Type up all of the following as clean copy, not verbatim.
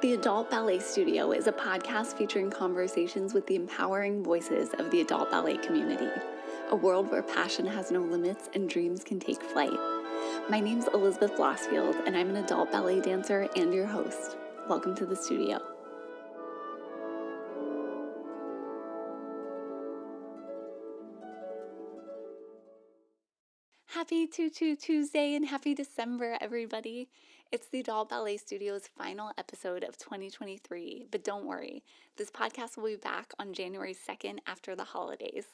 The Adult Ballet Studio is a podcast featuring conversations with the empowering voices of the adult ballet community, a world where passion has no limits and dreams can take flight. My name's Elizabeth Blossfield, and I'm an adult ballet dancer and your host. Welcome to the studio. Happy Tuesday and happy December, everybody. It's the Adult Ballet Studio's final episode of 2023, but don't worry, this podcast will be back on January 2nd after the holidays.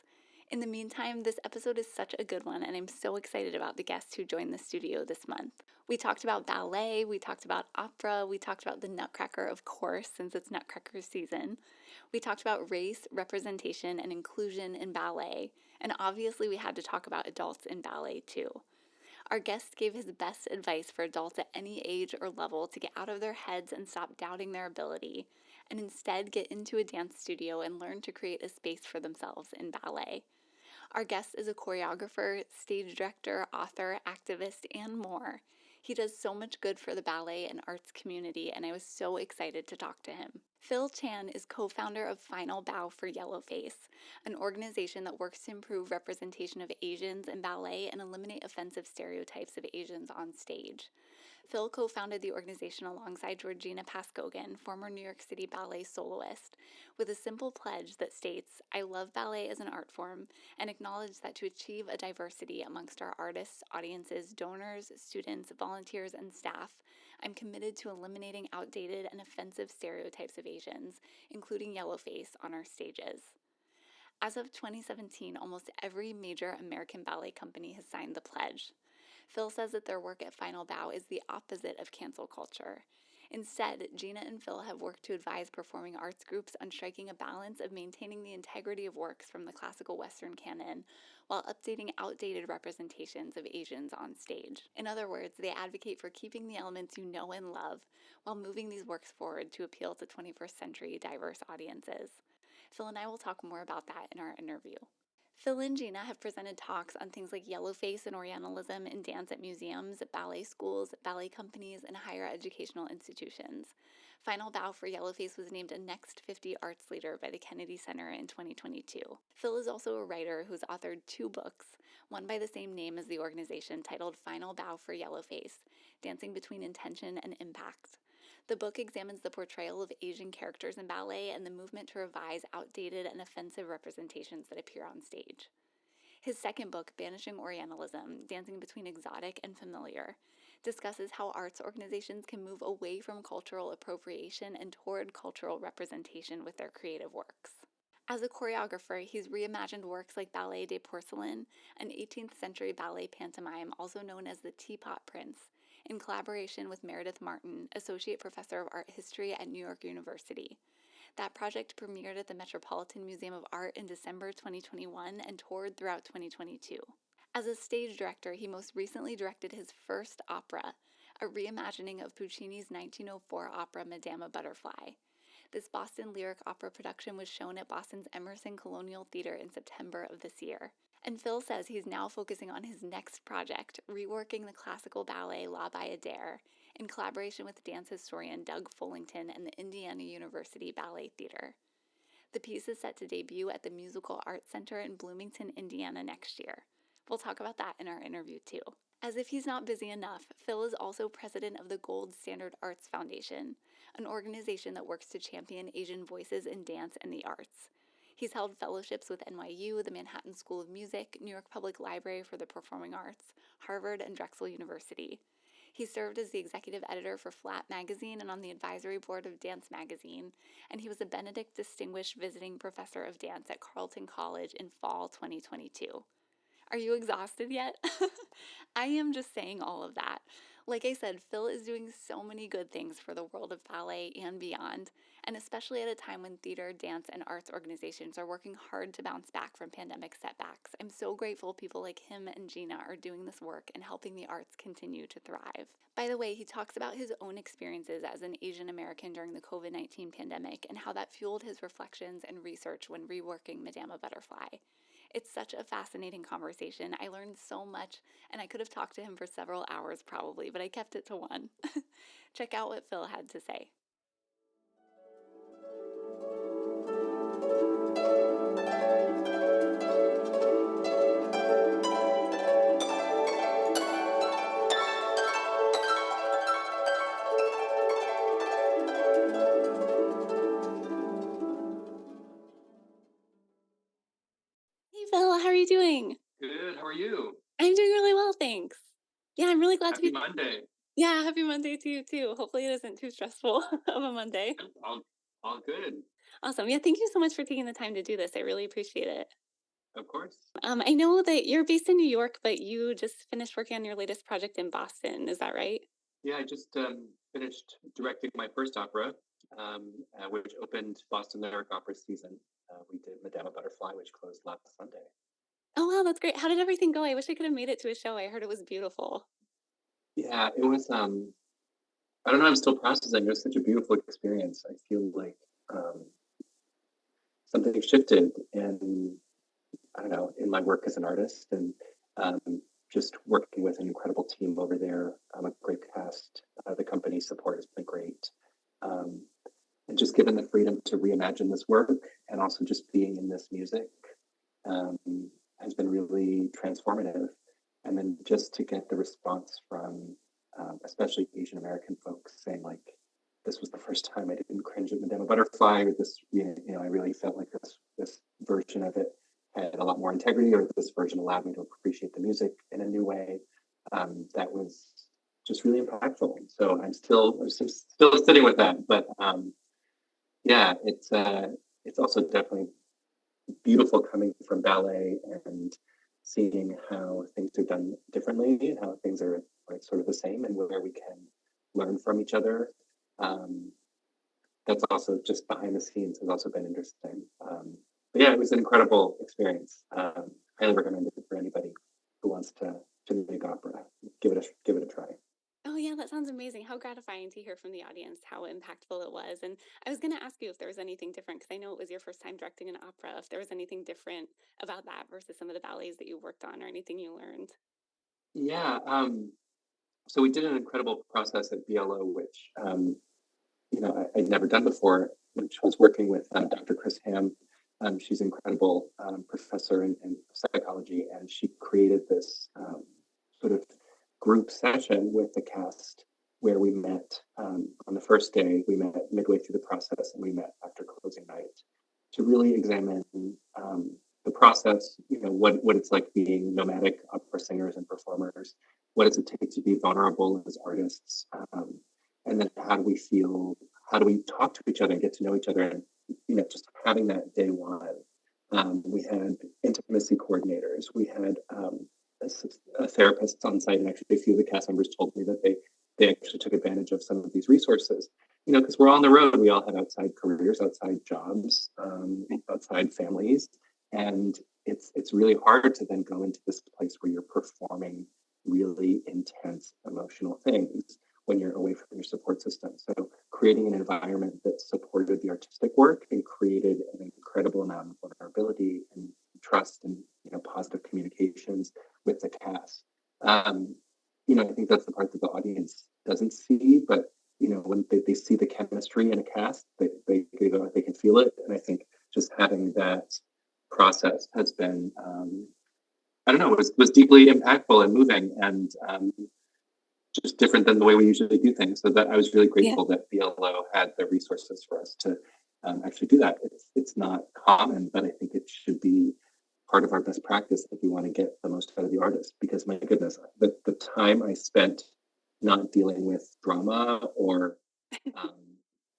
In the meantime, this episode is such a good one, and I'm so excited about the guests who joined the studio this month. We talked about ballet, we talked about opera, we talked about the Nutcracker, of course, since it's Nutcracker season. We talked about race, representation, and inclusion in ballet, and obviously we had to talk about adults in ballet too. Our guest gave his best advice for adults at any age or level to get out of their heads and stop doubting their ability, and instead get into a dance studio and learn to create a space for themselves in ballet. Our guest is a choreographer, stage director, author, activist, and more. He does so much good for the ballet and arts community, and I was so excited to talk to him. Phil Chan is co-founder of Final Bow for Yellowface, an organization that works to improve representation of Asians in ballet and eliminate offensive stereotypes of Asians on stage. Phil co-founded the organization alongside Georgina Pazcoguin, former New York City Ballet soloist, with a simple pledge that states, "I love ballet as an art form and acknowledge that to achieve a diversity amongst our artists, audiences, donors, students, volunteers, and staff, I'm committed to eliminating outdated and offensive stereotypes of Asians, including Yellowface, on our stages." As of 2017, almost every major American ballet company has signed the pledge. Phil says that their work at Final Bow is the opposite of cancel culture. Instead, Gina and Phil have worked to advise performing arts groups on striking a balance of maintaining the integrity of works from the classical Western canon while updating outdated representations of Asians on stage. In other words, they advocate for keeping the elements you know and love while moving these works forward to appeal to 21st century diverse audiences. Phil and I will talk more about that in our interview. Phil and Gina have presented talks on things like Yellowface and Orientalism in dance at museums, ballet schools, ballet companies, and higher educational institutions. Final Bow for Yellowface was named a Next 50 Arts Leader by the Kennedy Center in 2022. Phil is also a writer who's authored 2 books, one by the same name as the organization titled Final Bow for Yellowface, Dancing Between Intention and Impact. The book examines the portrayal of Asian characters in ballet and the movement to revise outdated and offensive representations that appear on stage. His second book, Banishing Orientalism, Dancing Between Exotic and Familiar, discusses how arts organizations can move away from cultural appropriation and toward cultural representation with their creative works. As a choreographer, he's reimagined works like Ballet des Porcelaines, an 18th century ballet pantomime also known as the Teapot Prince, in collaboration with Meredith Martin, Associate Professor of Art History at New York University. That project premiered at the Metropolitan Museum of Art in December 2021 and toured throughout 2022. As a stage director, he most recently directed his first opera, a reimagining of Puccini's 1904 opera Madama Butterfly. This Boston lyric opera production was shown at Boston's Emerson Colonial Theater in September of this year. And Phil says he's now focusing on his next project, reworking the classical ballet La Bayadere, in collaboration with dance historian Doug Fullington and the Indiana University Ballet Theater. The piece is set to debut at the Musical Arts Center in Bloomington, Indiana next year. We'll talk about that in our interview too. As if he's not busy enough, Phil is also president of the Gold Standard Arts Foundation, an organization that works to champion Asian voices in dance and the arts. He's held fellowships with NYU, the Manhattan School of Music, New York Public Library for the Performing Arts, Harvard, and Drexel University. He served as the executive editor for Flat Magazine and on the advisory board of Dance Magazine, and he was a Benedict Distinguished Visiting Professor of Dance at Carleton College in fall 2022. Are you exhausted yet? I am just saying all of that. Like I said, Phil is doing so many good things for the world of ballet and beyond, and especially at a time when theater, dance, and arts organizations are working hard to bounce back from pandemic setbacks. I'm so grateful people like him and Gina are doing this work and helping the arts continue to thrive. By the way, he talks about his own experiences as an Asian American during the COVID-19 pandemic and how that fueled his reflections and research when reworking Madama Butterfly. It's such a fascinating conversation. I learned so much, and I could have talked to him for several hours probably, but I kept it to one. Check out what Phil had to say. you doing? Good. How are you? I'm doing really well, thanks. Yeah, I'm really glad to Happy be. Monday. Yeah, happy Monday to you too. Hopefully, it isn't too stressful of a Monday. Yep, all good. Awesome. Yeah, thank you so much for taking the time to do this. I really appreciate it. Of course. I know that you're based in New York, but you just finished working on your latest project in Boston. Is that right? Yeah, I just finished directing my first opera, which opened Boston Lyric Opera season. We did Madama Butterfly, which closed last Sunday. Oh, wow, that's great. How did everything go? I wish I could have made it to a show. I heard it was beautiful. Yeah, it was. I don't know. I'm still processing. It was such a beautiful experience. I feel like um, something shifted in I don't know in my work as an artist, and um, just working with an incredible team over there. A great cast. The company support has been great. Um, and just given the freedom to reimagine this work and also just being in this music um, has been really transformative. And then just to get the response from especially Asian American folks saying like, this was the first time I didn't cringe at Madama Butterfly, or this, I really felt like this version of it had a lot more integrity, or this version allowed me to appreciate the music in a new way. That was just really impactful. So I'm still sitting with that, but yeah, it's also definitely beautiful coming from ballet and seeing how things are done differently and how things are like sort of the same and where we can learn from each other. Um, that's also just behind the scenes has also been interesting. But yeah, it was an incredible experience. Highly recommend it for anybody who wants to make opera. Give it a try. Oh, yeah, that sounds amazing. How gratifying to hear from the audience how impactful it was. And I was going to ask you if there was anything different, because I know it was your first time directing an opera, if there was anything different about that versus some of the ballets that you worked on or anything you learned. Yeah. So we did an incredible process at BLO, which I'd never done before, which was working with Dr. Chris Ham. She's an incredible professor in psychology, and she created this sort of group session with the cast where we met on the first day. We met midway through the process, and we met after closing night to really examine the process. What it's like being nomadic opera singers and performers. What does it take to be vulnerable as artists? And then how do we feel? How do we talk to each other and get to know each other? And just having that day one, we had intimacy coordinators. We had a therapist on site, and actually a few of the cast members told me that they actually took advantage of some of these resources. Because we're on the road, we all have outside careers, outside jobs, outside families, and it's really hard to then go into this place where you're performing really intense emotional things when you're away from your support system. So creating an environment that supported the artistic work and created an incredible amount of vulnerability and trust and positive communications with the cast. I think that's the part that the audience doesn't see, but when they see the chemistry in a cast, they can feel it. And I think just having that process has been I don't know, was deeply impactful and moving, and just different than the way we usually do things. So that I was really Yeah. grateful that BLO had the resources for us to actually do that. It's not common, but I think it should be part of our best practice if we want to get the most out of the artist. Because my goodness, the time I spent not dealing with drama or um,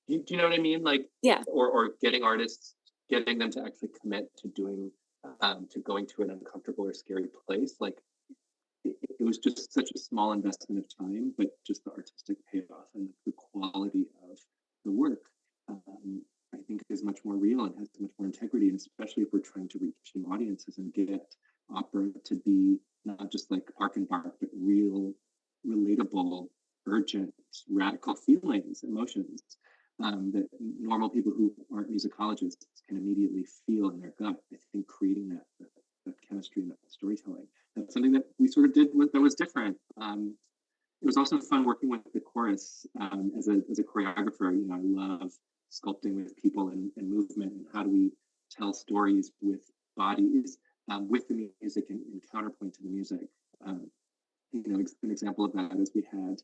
do you know what I mean? Like, Yeah. or getting artists, getting them to actually commit to doing, to going to an uncomfortable or scary place. Like, it was just such a small investment of time, but just the artistic payoff and the quality of the work, I think is much more real and has much more integrity. And especially if we're trying to reach new audiences and get opera to be not just like Park and Bark, but real, relatable, urgent, radical feelings, emotions that normal people who aren't musicologists can immediately feel in their gut. I think creating that chemistry and that storytelling, that's something that we sort of did that was different. It was also fun working with the chorus as a choreographer. I love sculpting with people and movement, and how do we tell stories with bodies, with the music and counterpoint to the music. Um, an example of that is we had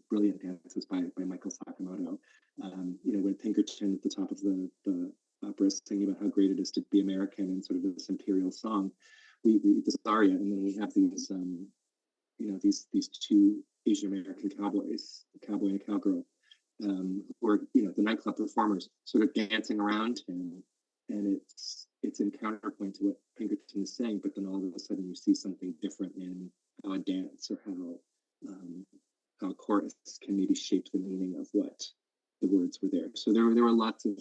brilliant dances by Michael Sakamoto. When Pinkerton at the top of the opera singing about how great it is to be American and sort of this imperial song. we this aria, and then we have these these two Asian American cowboys, a cowboy and a cowgirl, who are the nightclub performers, sort of dancing around him, and it's in counterpoint to what Pinkerton is saying, but then all of a sudden you see something different in how a dance or how a chorus can maybe shape the meaning of what the words were there. So there were lots of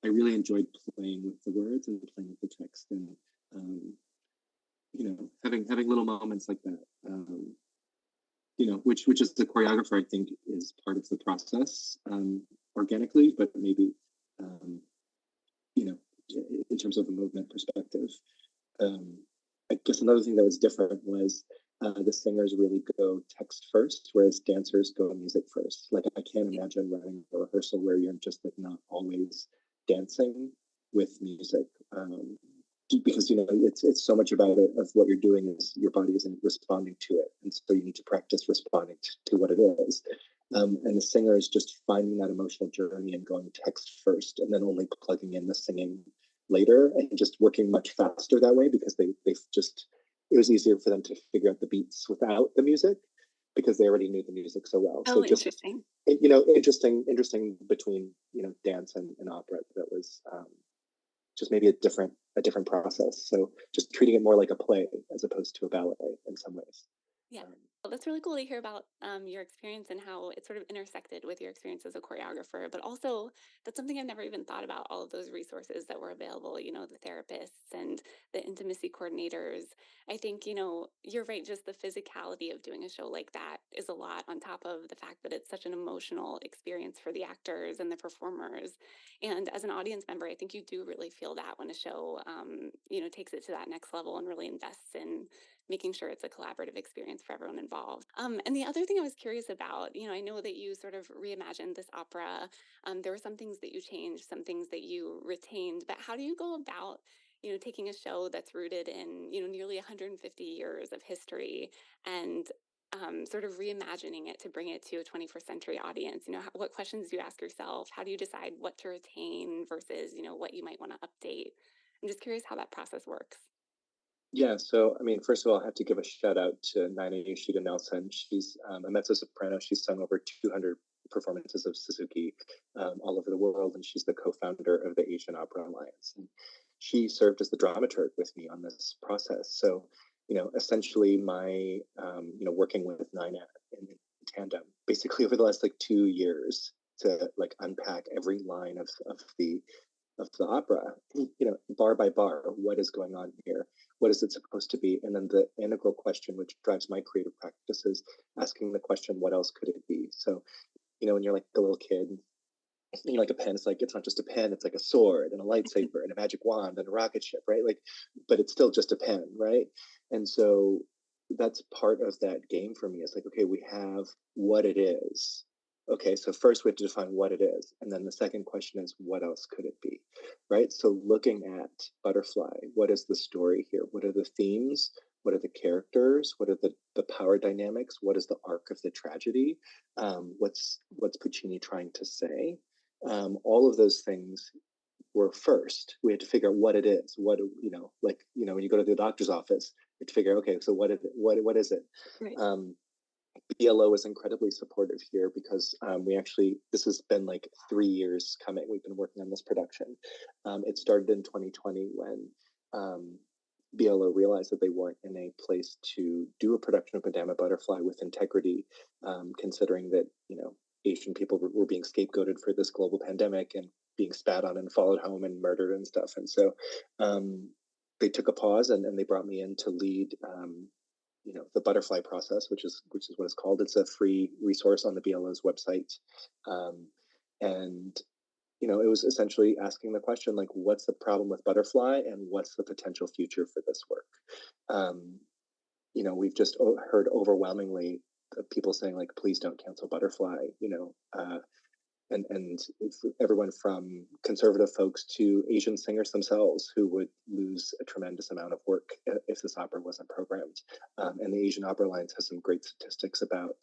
I really enjoyed playing with the words and playing with the text, and having little moments like that. Which is the choreographer, I think, is part of the process organically, but maybe in terms of a movement perspective. I guess another thing that was different was the singers really go text first, whereas dancers go music first. Like I can't imagine running a rehearsal where you're just like not always dancing with music. Because it's so much about it of what you're doing is your body isn't responding to it, and so you need to practice responding to what it is. And the singer is just finding that emotional journey and going text first, and then only plugging in the singing later, and just working much faster that way because they've just it was easier for them to figure out the beats without the music because they already knew the music so well. Oh, So just interesting. Interesting between dance and opera that was just maybe a different process. So just treating it more like a play as opposed to a ballet in some ways. Yeah. Well, that's really cool to hear about your experience and how it sort of intersected with your experience as a choreographer. But also, that's something I've never even thought about, all of those resources that were available, the therapists and the intimacy coordinators. I think, you're right, just the physicality of doing a show like that is a lot on top of the fact that it's such an emotional experience for the actors and the performers. And as an audience member, I think you do really feel that when a show, takes it to that next level and really invests in making sure it's a collaborative experience for everyone involved. And the other thing I was curious about, I know that you sort of reimagined this opera. There were some things that you changed, some things that you retained, but how do you go about, taking a show that's rooted in, nearly 150 years of history and sort of reimagining it to bring it to a 21st century audience? What questions do you ask yourself? How do you decide what to retain versus, what you might want to update? I'm just curious how that process works. Yeah, so I mean, first of all, I have to give a shout out to Nina Yoshida Nelson. She's a mezzo soprano. She's sung over 200 performances of Suzuki all over the world, and she's the co-founder of the Asian Opera Alliance. And she served as the dramaturg with me on this process. So, essentially, my working with Nina in tandem, basically over the last like 2 years to like unpack every line of the opera, bar by bar, what is going on here? What is it supposed to be? And then the integral question, which drives my creative practice, is asking the question, what else could it be? So, when you're like a little kid, you're like a pen, it's like, it's not just a pen, it's like a sword and a lightsaber and a magic wand and a rocket ship, right? Like, but it's still just a pen, right? And so that's part of that game for me. It's like, okay, we have what it is. Okay, so first we have to define what it is. And then the second question is, what else could it be? Right? So looking at Butterfly, what is the story here? What are the themes? What are the characters? What are the power dynamics? What is the arc of the tragedy? What's Puccini trying to say? All of those things were first. We had to figure out what it is. When you go to the doctor's office, you have to figure, okay, so what is it? What is it? Right. BLO is incredibly supportive here because this has been like 3 years coming. We've been working on this production. It started in 2020 when BLO realized that they weren't in a place to do a production of Madama Butterfly with integrity, considering that, Asian people were being scapegoated for this global pandemic and being spat on and followed home and murdered and stuff. And so they took a pause and they brought me in to lead the butterfly process, which is what it's called. It's a free resource on the BLO's website, and it was essentially asking the question like, what's the problem with butterfly, and what's the potential future for this work? We've just heard overwhelmingly people saying like, please don't cancel butterfly. And it's everyone from conservative folks to Asian singers themselves who would lose a tremendous amount of work if this opera wasn't programmed. And the Asian Opera Alliance has some great statistics about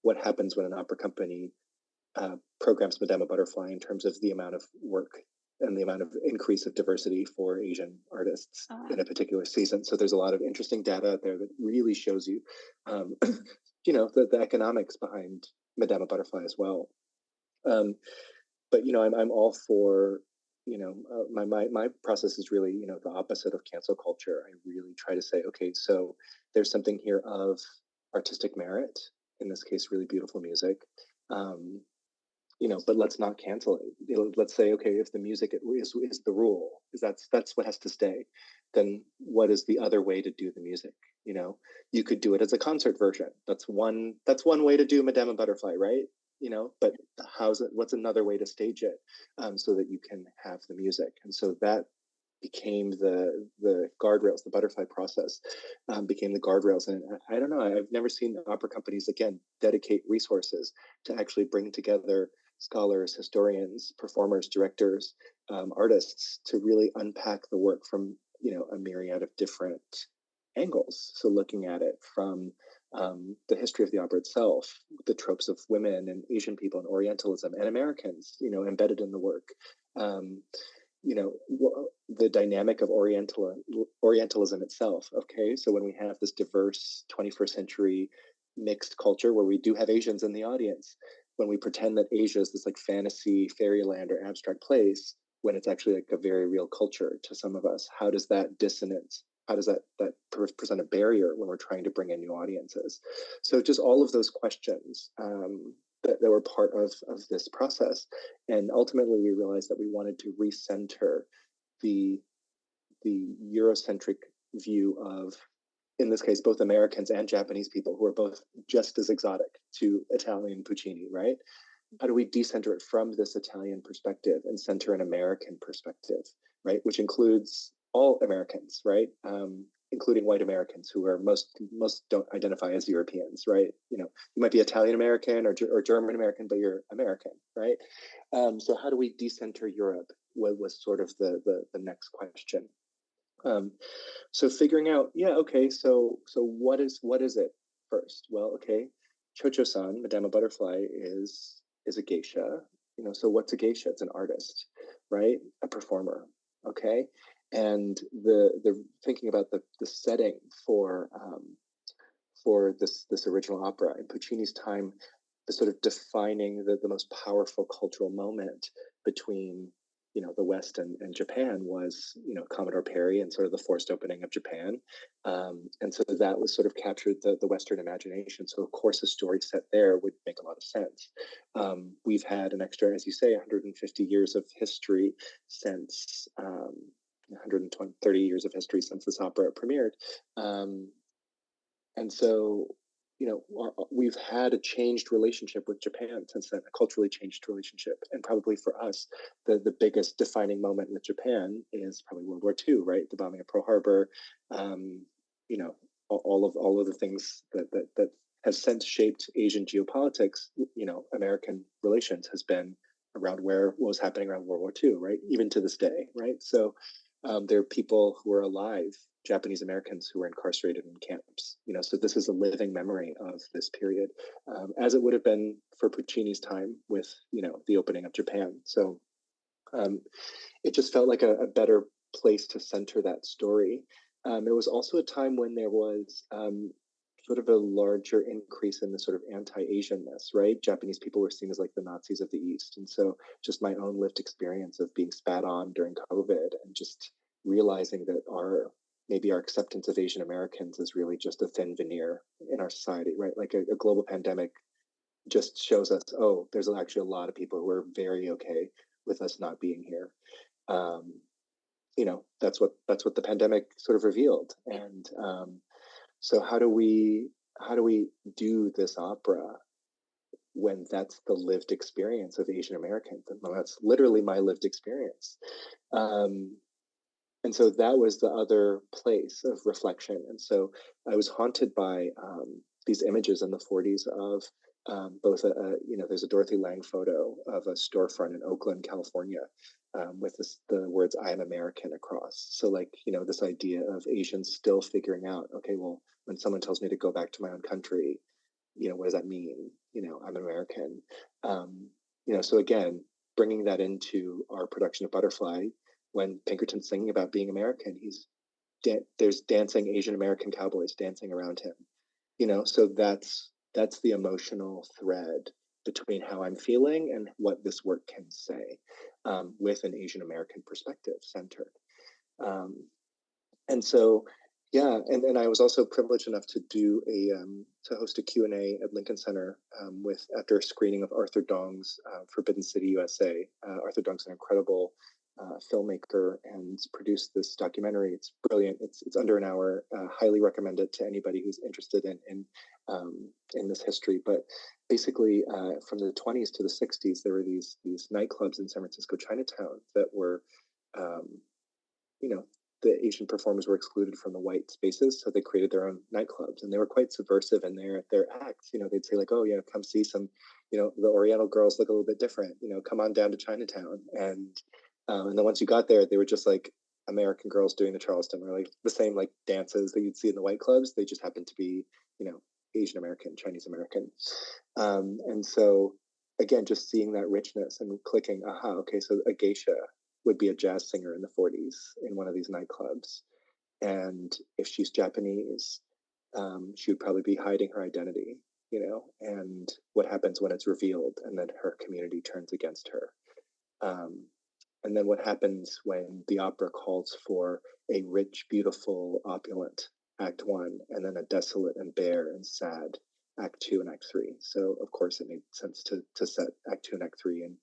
what happens when an opera company programs Madama Butterfly in terms of the amount of work and the amount of increase of diversity for Asian artists Oh, in wow. a particular season. So there's a lot of interesting data out there that really shows you, um, the economics behind Madama Butterfly as well. Um, but I'm all for my process is really the opposite of cancel culture. I really try to say, okay, so there's something here of artistic merit, in this case really beautiful music, um, but let's not cancel it. Let's say, okay, if the music is the rule, is that's what has to stay, then what is the other way to do the music? You could do it as a concert version. That's one way to do Madame Butterfly, right? But what's another way to stage it, so that you can have the music? And so that became the guardrails. The butterfly process became the guardrails. And I don't know, I've never seen opera companies again dedicate resources to actually bring together scholars, historians, performers, directors, artists, to really unpack the work from a myriad of different angles. So looking at it from the history of the opera itself, the tropes of women and Asian people and Orientalism and Americans, embedded in the work. Um, the dynamic of Orientalism itself. Okay, so when we have this diverse 21st century mixed culture where we do have Asians in the audience, when we pretend that Asia is this like fantasy fairyland or abstract place, when it's actually like a very real culture to some of us, how does that dissonance? How does that present a barrier when we're trying to bring in new audiences? So just all of those questions that were part of this process. And ultimately, we realized that we wanted to recenter the Eurocentric view of, in this case, both Americans and Japanese people who are both just as exotic to Italian Puccini, right? How do we decenter it from this Italian perspective and center an American perspective, right? Which includes all Americans, right? Including white Americans who are most don't identify as Europeans, right? You might be Italian American or German American, but you're American, right? So how do we decenter Europe was sort of the next question. Um, so figuring out, yeah, okay, so what is it first? Well, okay, Chocho-san, Madama Butterfly, is a geisha. So what's a geisha? It's an artist, right? A performer. Okay. And the thinking about the setting for this original opera in Puccini's time, the sort of defining the most powerful cultural moment between the West and Japan was Commodore Perry and sort of the forced opening of Japan, and so that was sort of captured the Western imagination. So of course a story set there would make a lot of sense. We've had an extra, as you say, 150 years of history since 120, years of history since this opera premiered. And so, we've had a changed relationship with Japan since then, a culturally changed relationship. And probably for us, the biggest defining moment with Japan is probably World War II, right? The bombing of Pearl Harbor, you know, all of the things that have since shaped Asian geopolitics. American relations has been around what was happening around World War II, right? Even to this day, right? So there are people who are alive, Japanese Americans who were incarcerated in camps. So this is a living memory of this period, as it would have been for Puccini's time with the opening of Japan. So um, it just felt like a better place to center that story. It was also a time when there was sort of a larger increase in the sort of anti-Asianness, right? Japanese people were seen as like the Nazis of the East. And so just my own lived experience of being spat on during COVID and just realizing that maybe our acceptance of Asian Americans is really just a thin veneer in our society, right? Like a global pandemic just shows us, oh, there's actually a lot of people who are very okay with us not being here. Um, that's what the pandemic sort of revealed. And so how do we do this opera when that's the lived experience of Asian Americans? And that's literally my lived experience. Um, and so that was the other place of reflection. And so I was haunted by these images in the 40s of both there's a Dorothy Lang photo of a storefront in Oakland, California, with the words "I am American" across. So like this idea of Asians still figuring out, okay, well, when someone tells me to go back to my own country, what does that mean? I'm an American. So again, bringing that into our production of Butterfly, when Pinkerton's singing about being American, there's dancing Asian American cowboys dancing around him, so that's the emotional thread between how I'm feeling and what this work can say, with an Asian American perspective centered. Um, and so, yeah, and I was also privileged enough to do to host a Q&A at Lincoln Center, with after a screening of Arthur Dong's Forbidden City, USA. Arthur Dong's an incredible filmmaker and produced this documentary. It's brilliant. It's under an hour. Highly recommend it to anybody who's interested in this history. But basically, from the 20s to the 60s, there were these nightclubs in San Francisco Chinatown that were, um, you know, the Asian performers were excluded from the white spaces, so they created their own nightclubs, and they were quite subversive in their acts. They'd say like, "Oh, come see some, the Oriental girls look a little bit different. Come on down to Chinatown." And then once you got there, they were just like American girls doing the Charleston, or like the same like dances that you'd see in the white clubs. They just happened to be, Asian American, Chinese American, and so again, just seeing that richness and clicking, aha, okay, so a geisha would be a jazz singer in the 40s in one of these nightclubs. And if she's Japanese, she would probably be hiding her identity, and what happens when it's revealed and then her community turns against her. Um, and then what happens when the opera calls for a rich, beautiful, opulent act one, and then a desolate and bare and sad act two and act three. So of course it made sense to set act two and act three in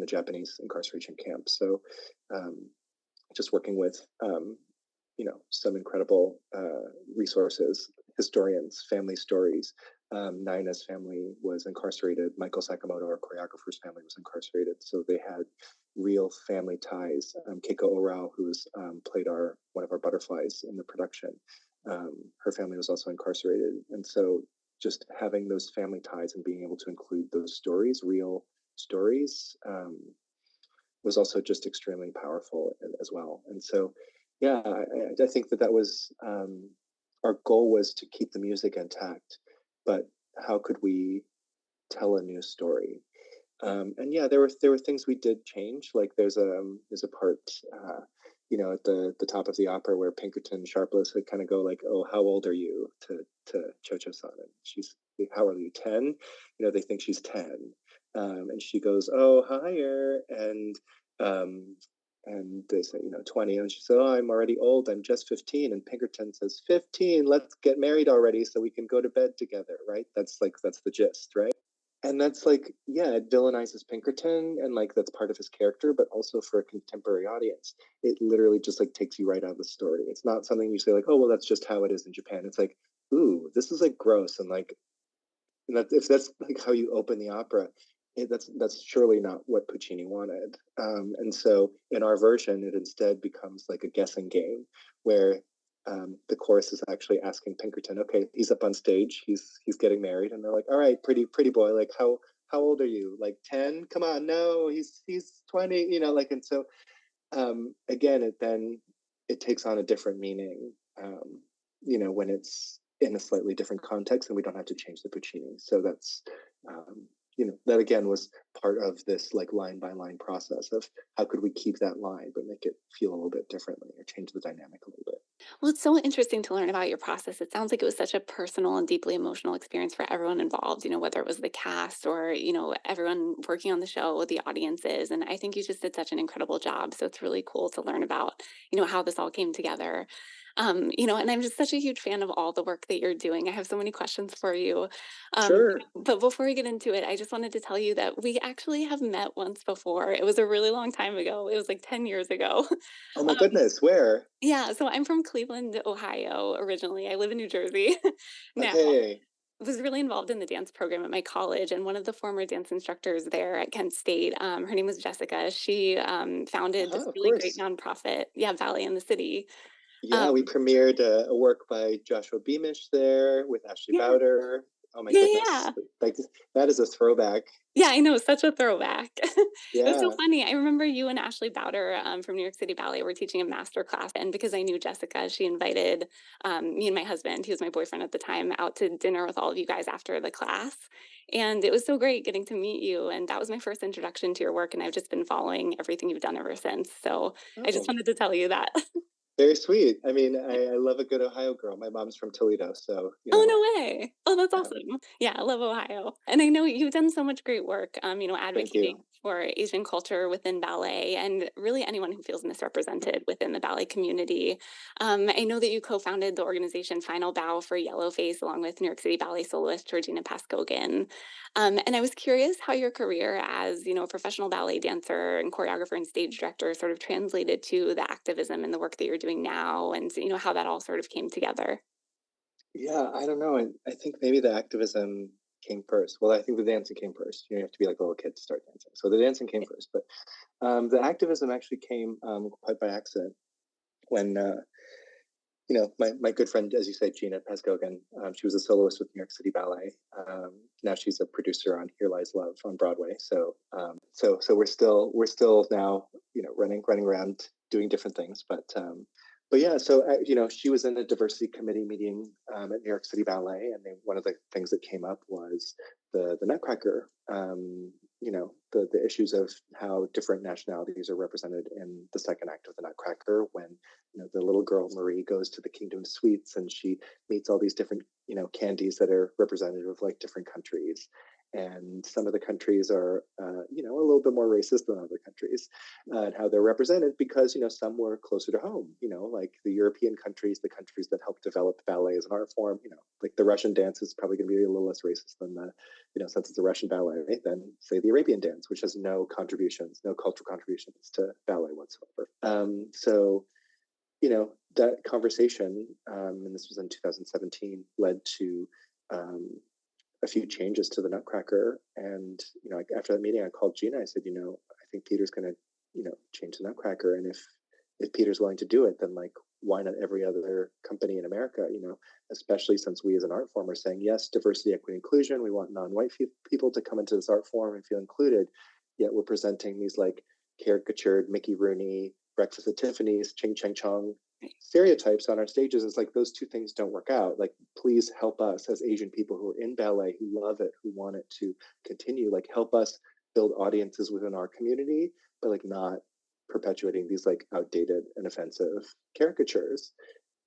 a Japanese incarceration camp. So um, just working with some incredible resources, historians, family stories. Naina's family was incarcerated. Michael Sakamoto, our choreographer's family, was incarcerated. So they had real family ties. Keiko Orao, who's played one of our butterflies in the production, her family was also incarcerated. And so just having those family ties and being able to include those stories, real stories, was also just extremely powerful as well. And so, yeah, I think that was our goal was to keep the music intact, but how could we tell a new story? And yeah, there were things we did change. Like there's a part, at the top of the opera where Pinkerton Sharpless would kind of go like, "Oh, how old are you?" to Cho Cho San, and she's, "How are you, 10?" They think she's 10, and she goes, "Oh, higher," um, and they say, 20, and she said, "Oh, I'm already old. I'm just 15." And Pinkerton says, "15. Let's get married already so we can go to bed together." Right? That's the gist, right? And that's like, yeah, it villainizes Pinkerton, and like that's part of his character, but also for a contemporary audience, it literally just like takes you right out of the story. It's not something you say like, "Oh, well, that's just how it is in Japan." It's like, ooh, this is like gross, and like, and that if that's like how you open the opera, that's surely not what Puccini wanted. And so in our version, it instead becomes like a guessing game where the chorus is actually asking Pinkerton, okay, he's up on stage, he's getting married, and they're like, "All right, pretty boy, like how old are you? Like 10? Come on, no, he's 20, like." And so again, it takes on a different meaning, when it's in a slightly different context, and we don't have to change the Puccini. So that's, that again was part of this like line by line process of how could we keep that line but make it feel a little bit differently or change the dynamic a little bit. Well, it's so interesting to learn about your process. It sounds like it was such a personal and deeply emotional experience for everyone involved, whether it was the cast or, everyone working on the show, the audiences. And I think you just did such an incredible job. So it's really cool to learn about, how this all came together. And I'm just such a huge fan of all the work that you're doing. I have so many questions for you. Sure. But before we get into it, I just wanted to tell you that we actually have met once before. It was a really long time ago. It was like 10 years ago. Oh my goodness, where? Yeah, so I'm from Cleveland, Ohio, originally. I live in New Jersey now. Okay. I was really involved in the dance program at my college, and one of the former dance instructors there at Kent State, her name was Jessica. She founded this Uh-huh, of really great course. nonprofit, yeah, Ballet in the City. Um, Yeah, we premiered a work by Joshua Beamish there with Ashley yeah, Bowder. Oh my Yeah, goodness. yeah. Like that is a throwback. Yeah, I know, such a throwback. It was so Yeah. funny. I remember you and Ashley Bowder from New York City Ballet were teaching a master class, and because I knew Jessica, she invited me and my husband, he was my boyfriend at the time, out to dinner with all of you guys after the class. And it was so great getting to meet you. And that was my first introduction to your work, and I've just been following everything you've done ever since. So I just Oh, wanted to tell you that. very sweet. I mean, I love a good Ohio girl. My mom's from Toledo, so Oh, no way. Oh, that's um, awesome. Yeah, I love Ohio. And I know you've done so much great work, thank advocating you. for Asian culture within ballet and really anyone who feels misrepresented within the ballet community. I know that you co-founded the organization Final Bow for Yellowface along with New York City Ballet soloist Georgina Pazcoguin. And I was curious how your career as, a professional ballet dancer and choreographer and stage director sort of translated to the activism and the work that you're doing now and, how that all sort of came together. Yeah, I don't know. I think maybe the activism came first. Well, I think the dancing came first. You have to be like a little kid to start dancing. So the dancing came first, but the activism actually came quite by accident when my good friend, as you said, Gina Pazcoguin, she was a soloist with New York City Ballet. Now she's a producer on Here Lies Love on Broadway. So we're still now running around doing different things, but yeah. So she was in a diversity committee meeting at New York City Ballet, and one of the things that came up was the Nutcracker. The issues of how different nationalities are represented in the second act of the Nutcracker when the little girl Marie goes to the Kingdom Sweets and she meets all these different candies that are representative of like different countries, and some of the countries are a little bit more racist than other countries, and how they're represented because some were closer to home, like the European countries, the countries that helped develop ballet as an art form, like the Russian dance is probably going to be a little less racist than the since it's a Russian ballet, than say the Arabian dance, which has no cultural contributions to ballet whatsoever. So that conversation, and this was in 2017, led to a few changes to the Nutcracker. And after that meeting, I called Gina. I said, I think Peter's going to change the Nutcracker, and if Peter's willing to do it, then like why not every other company in America? Especially since we as an art form are saying yes, diversity, equity, inclusion. We want non-white people to come into this art form and feel included. Yet we're presenting these like caricatured Mickey Rooney, Breakfast at Tiffany's, Ching Chang Chong stereotypes on our stages. It's like those two things don't work out. Like, please help us as Asian people who are in ballet, who love it, who want it to continue. Like, help us build audiences within our community, but like not perpetuating these like outdated and offensive caricatures.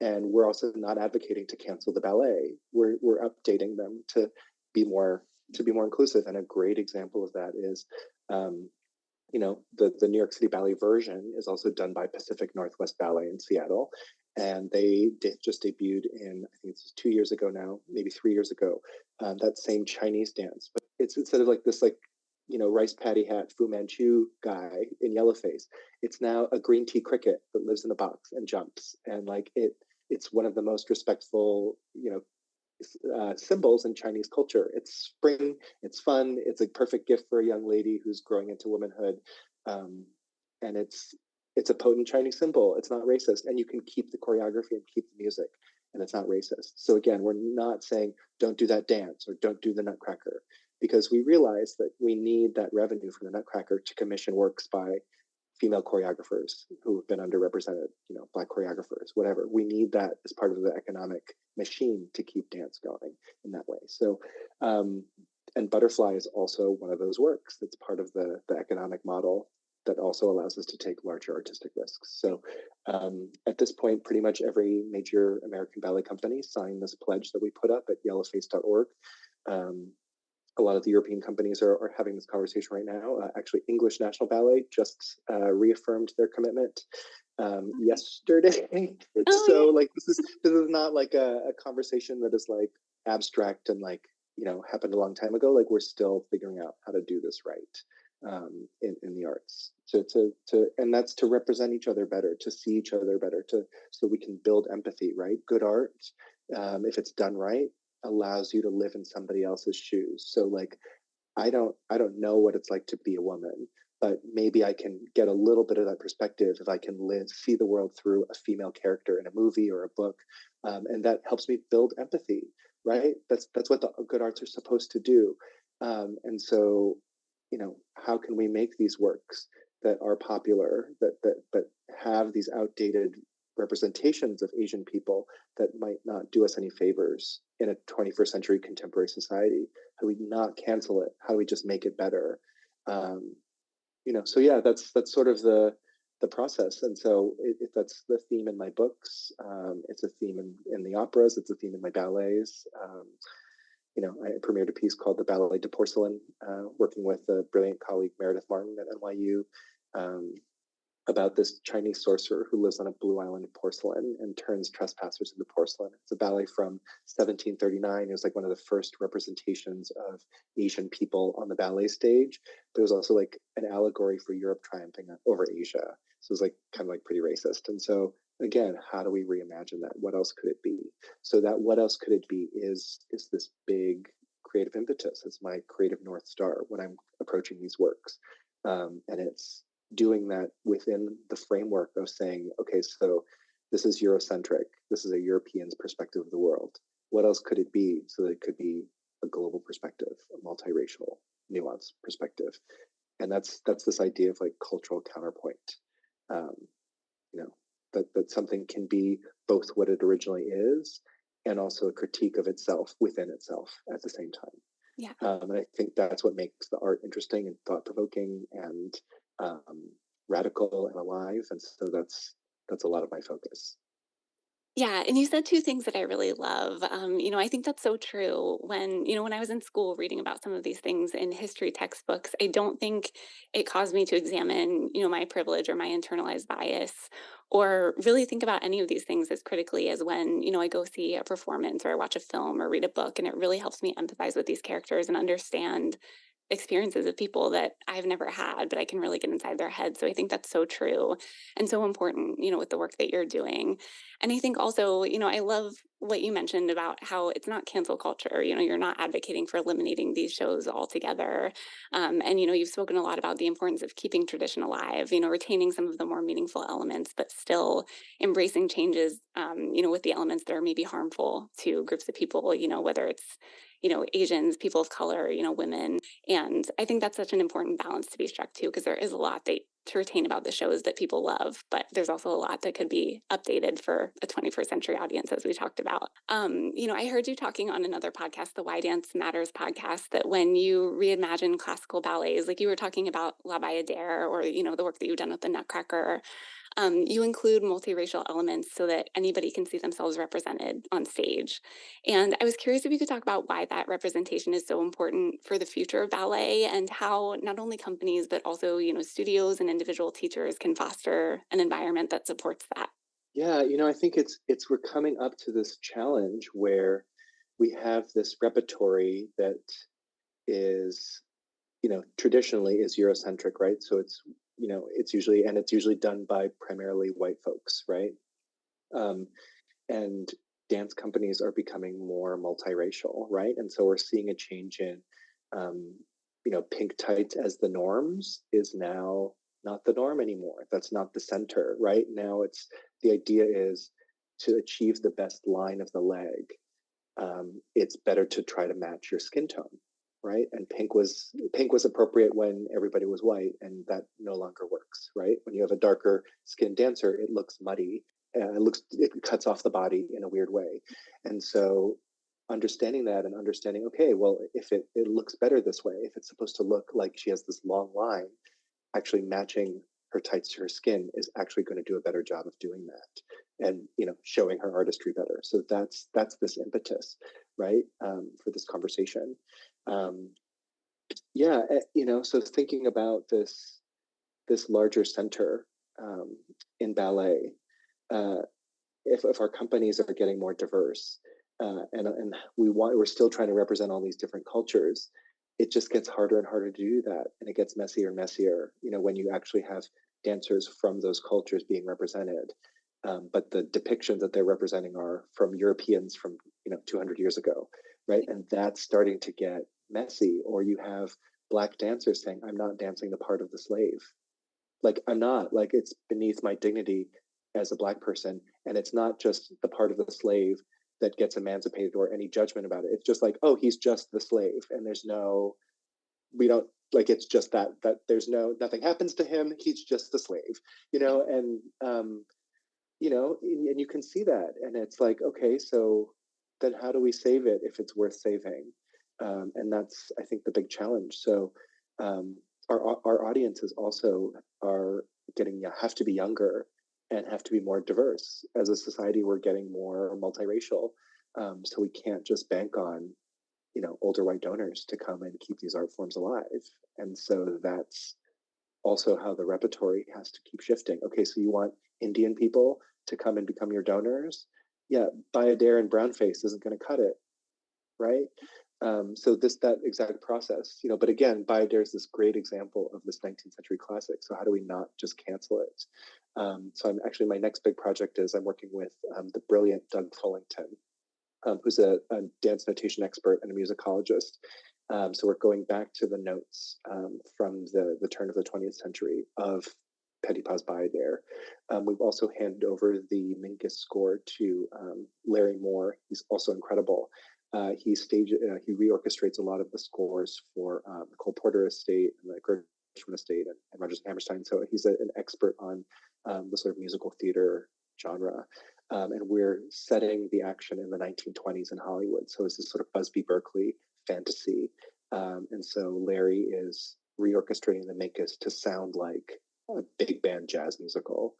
And we're also not advocating to cancel the ballet. We're updating them to be more inclusive. And a great example of that is the New York City Ballet version is also done by Pacific Northwest Ballet in Seattle. And they just debuted in, I think it's 2 years ago now, maybe 3 years ago, that same Chinese dance. But it's instead of like this, like, rice paddy hat Fu Manchu guy in Yellowface, it's now a green tea cricket that lives in a box and jumps. And like it's one of the most respectful, symbols in Chinese culture. It's spring, it's fun, it's a perfect gift for a young lady who's growing into womanhood, and it's a potent Chinese symbol. It's not racist, and you can keep the choreography and keep the music, and it's not racist. So again, we're not saying don't do that dance or don't do the Nutcracker, because we realize that we need that revenue from the Nutcracker to commission works by female choreographers who have been underrepresented, Black choreographers, whatever. We need that as part of the economic machine to keep dance going in that way. So, and Butterfly is also one of those works that's part of the economic model that also allows us to take larger artistic risks. So at this point, pretty much every major American ballet company signed this pledge that we put up at yellowface.org. A lot of the European companies are having this conversation right now. Actually, English National Ballet just reaffirmed their commitment yesterday. Oh, So yeah. like this is not like a conversation that is like abstract and like happened a long time ago. Like we're still figuring out how to do this right in the arts. To and that's to represent each other better, to see each other better, so we can build empathy. Right, good art, if it's done right, allows you to live in somebody else's shoes. So like I don't know what it's like to be a woman, but maybe I can get a little bit of that perspective if I can see the world through a female character in a movie or a book, and that helps me build empathy. right? That's what the good arts are supposed to do. And so, how can we make these works that are popular, that have these outdated representations of Asian people that might not do us any favors in a 21st century contemporary society? How do we not cancel it? How do we just make it better? So yeah, that's sort of the process. And so that's the theme in my books. It's a theme in the operas. It's a theme in my ballets. I premiered a piece called The Ballet de Porcelain, working with a brilliant colleague, Meredith Martin at NYU, um, about this Chinese sorcerer who lives on a blue island of porcelain and turns trespassers into porcelain. It's a ballet from 1739. It was like one of the first representations of Asian people on the ballet stage, but it was also like an allegory for Europe triumphing over Asia. So it was like kind of like pretty racist. And so again, how do we reimagine that? What else could it be? So that what else could it be is this big creative impetus. It's my creative North Star when I'm approaching these works. And it's doing that within the framework of saying, okay, so this is Eurocentric. This is a European's perspective of the world. What else could it be so that it could be a global perspective, a multiracial, nuanced perspective? And that's this idea of like cultural counterpoint. Um, that something can be both what it originally is and also a critique of itself within itself at the same time. Yeah. And I think that's what makes the art interesting and thought-provoking and radical and alive. And so that's a lot of my focus. Yeah, and you said two things that I really love. I think that's so true. When I was in school reading about some of these things in history textbooks, I don't think it caused me to examine, my privilege or my internalized bias, or really think about any of these things as critically as when, I go see a performance or I watch a film or read a book, and it really helps me empathize with these characters and understand experiences of people that I've never had, but I can really get inside their head. So I think that's so true and so important, with the work that you're doing. And I think also, I love what you mentioned about how it's not cancel culture. You're not advocating for eliminating these shows altogether. And, you've spoken a lot about the importance of keeping tradition alive, retaining some of the more meaningful elements, but still embracing changes, with the elements that are maybe harmful to groups of people, whether it's, Asians, people of color, women. And I think that's such an important balance to be struck too, because there is a lot to retain about the shows that people love, but there's also a lot that could be updated for a 21st century audience, as we talked about. I heard you talking on another podcast, the Why Dance Matters podcast, that when you reimagine classical ballets, like you were talking about La Bayadere or, the work that you've done with the Nutcracker, you include multiracial elements so that anybody can see themselves represented on stage. And I was curious if you could talk about why that representation is so important for the future of ballet and how not only companies, but also, studios and individual teachers can foster an environment that supports that. Yeah, I think it's we're coming up to this challenge where we have this repertory that is, traditionally is Eurocentric, right? So it's usually done by primarily white folks, right? Um, and dance companies are becoming more multiracial, right? And so we're seeing a change in, um, pink tights as the norms is now not the norm anymore. That's not the center, right? Now the idea is to achieve the best line of the leg. It's better to try to match your skin tone, right? And pink was appropriate when everybody was white, and that no longer works, right? When you have a darker skinned dancer, it looks muddy. It cuts off the body in a weird way, and so understanding that and understanding, okay, well, if it looks better this way, if it's supposed to look like she has this long line, actually matching her tights to her skin is actually going to do a better job of doing that, and showing her artistry better. So that's this impetus, right, for this conversation. um, yeah, so thinking about this larger center, in ballet, uh, if our companies are getting more diverse, and we're still trying to represent all these different cultures, it just gets harder and harder to do that, and it gets messier and messier. When you actually have dancers from those cultures being represented, but the depictions that they're representing are from Europeans from 200 years ago, right? And that's starting to get messy. Or you have Black dancers saying, "I'm not dancing the part of the slave." Like, I'm not, like, it's beneath my dignity as a Black person, and it's not just the part of the slave that gets emancipated or any judgment about it. It's just like, oh, he's just the slave, and there's no, we don't, like, it's just that there's nothing happens to him. He's just the slave, and and you can see that, and it's like, okay, so then how do we save it if it's worth saving? And that's, I think, the big challenge. So our audiences also are have to be younger and have to be more diverse. As a society, we're getting more multiracial, so we can't just bank on older white donors to come and keep these art forms alive. And so that's also how the repertory has to keep shifting. Okay, so you want Indian people to come and become your donors? Yeah, Bayadere and brownface isn't going to cut it, right? So that exact process, but again, Bayadere is this great example of this 19th century classic. So how do we not just cancel it? So I'm actually, my next big project is I'm working with the brilliant Doug Fullington, who's a dance notation expert and a musicologist. So we're going back to the notes from the turn of the 20th century of Petipa's Bayadere. We've also handed over the Mingus score to Larry Moore. He's also incredible. He reorchestrates a lot of the scores for the Cole Porter estate and the Gershwin estate and Rodgers and Hammerstein. So he's an expert on the sort of musical theater genre. And we're setting the action in the 1920s in Hollywood. So it's this sort of Busby Berkeley fantasy. And so Larry is reorchestrating the Minkus to sound like a big band jazz musical.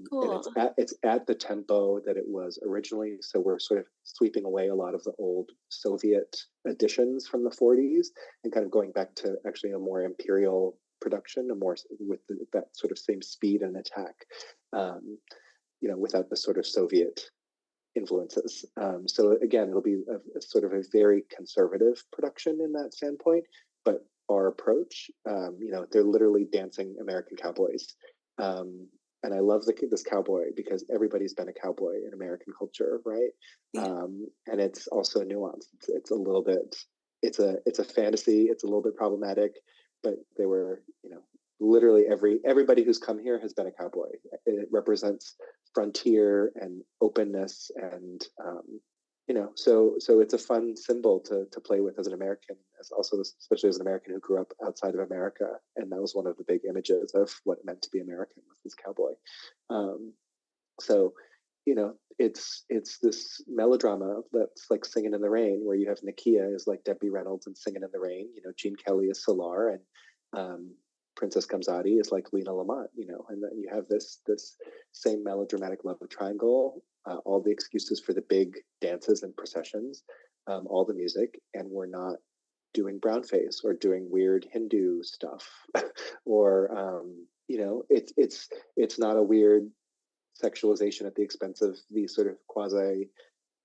Cool. And it's at the tempo that it was originally. So we're sort of sweeping away a lot of the old Soviet editions from the 40s and kind of going back to actually a more imperial production, a more with that sort of same speed and attack. Without the sort of Soviet influences. So again, it'll be a sort of a very conservative production in that standpoint, but our approach, they're literally dancing American cowboys. And I love this cowboy because everybody's been a cowboy in American culture, right? Yeah. And it's also nuanced. It's a little bit, it's a fantasy. It's a little bit problematic, but they were, literally everybody who's come here has been a cowboy. It represents frontier and openness, and so it's a fun symbol to play with as an American, especially as an American who grew up outside of America, and that was one of the big images of what it meant to be American, was this cowboy. So it's this melodrama that's like Singing in the Rain, where you have Nakia is like Debbie Reynolds and Singing in the Rain, Gene Kelly is Solar, and Princess Kamzadi is like Lena Lamont, and then you have this same melodramatic love triangle, all the excuses for the big dances and processions, all the music, and we're not doing brownface or doing weird Hindu stuff, or it's not a weird sexualization at the expense of these sort of quasi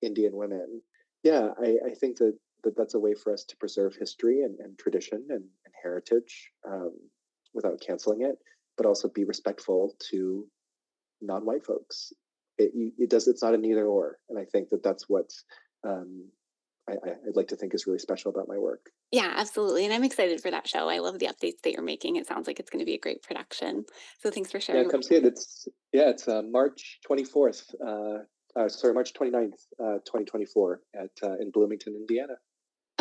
Indian women. Yeah, I think that's a way for us to preserve history and tradition and heritage, without canceling it, but also be respectful to non-white folks. It's not an either or, and I think that's what's I'd like to think is really special about my work. Yeah, absolutely. And I'm excited for that show. I love the updates that you're making. It sounds like it's going to be a great production. So thanks for sharing. Yeah, come see it. It's March 24th. March 29th, 2024 in Bloomington, Indiana.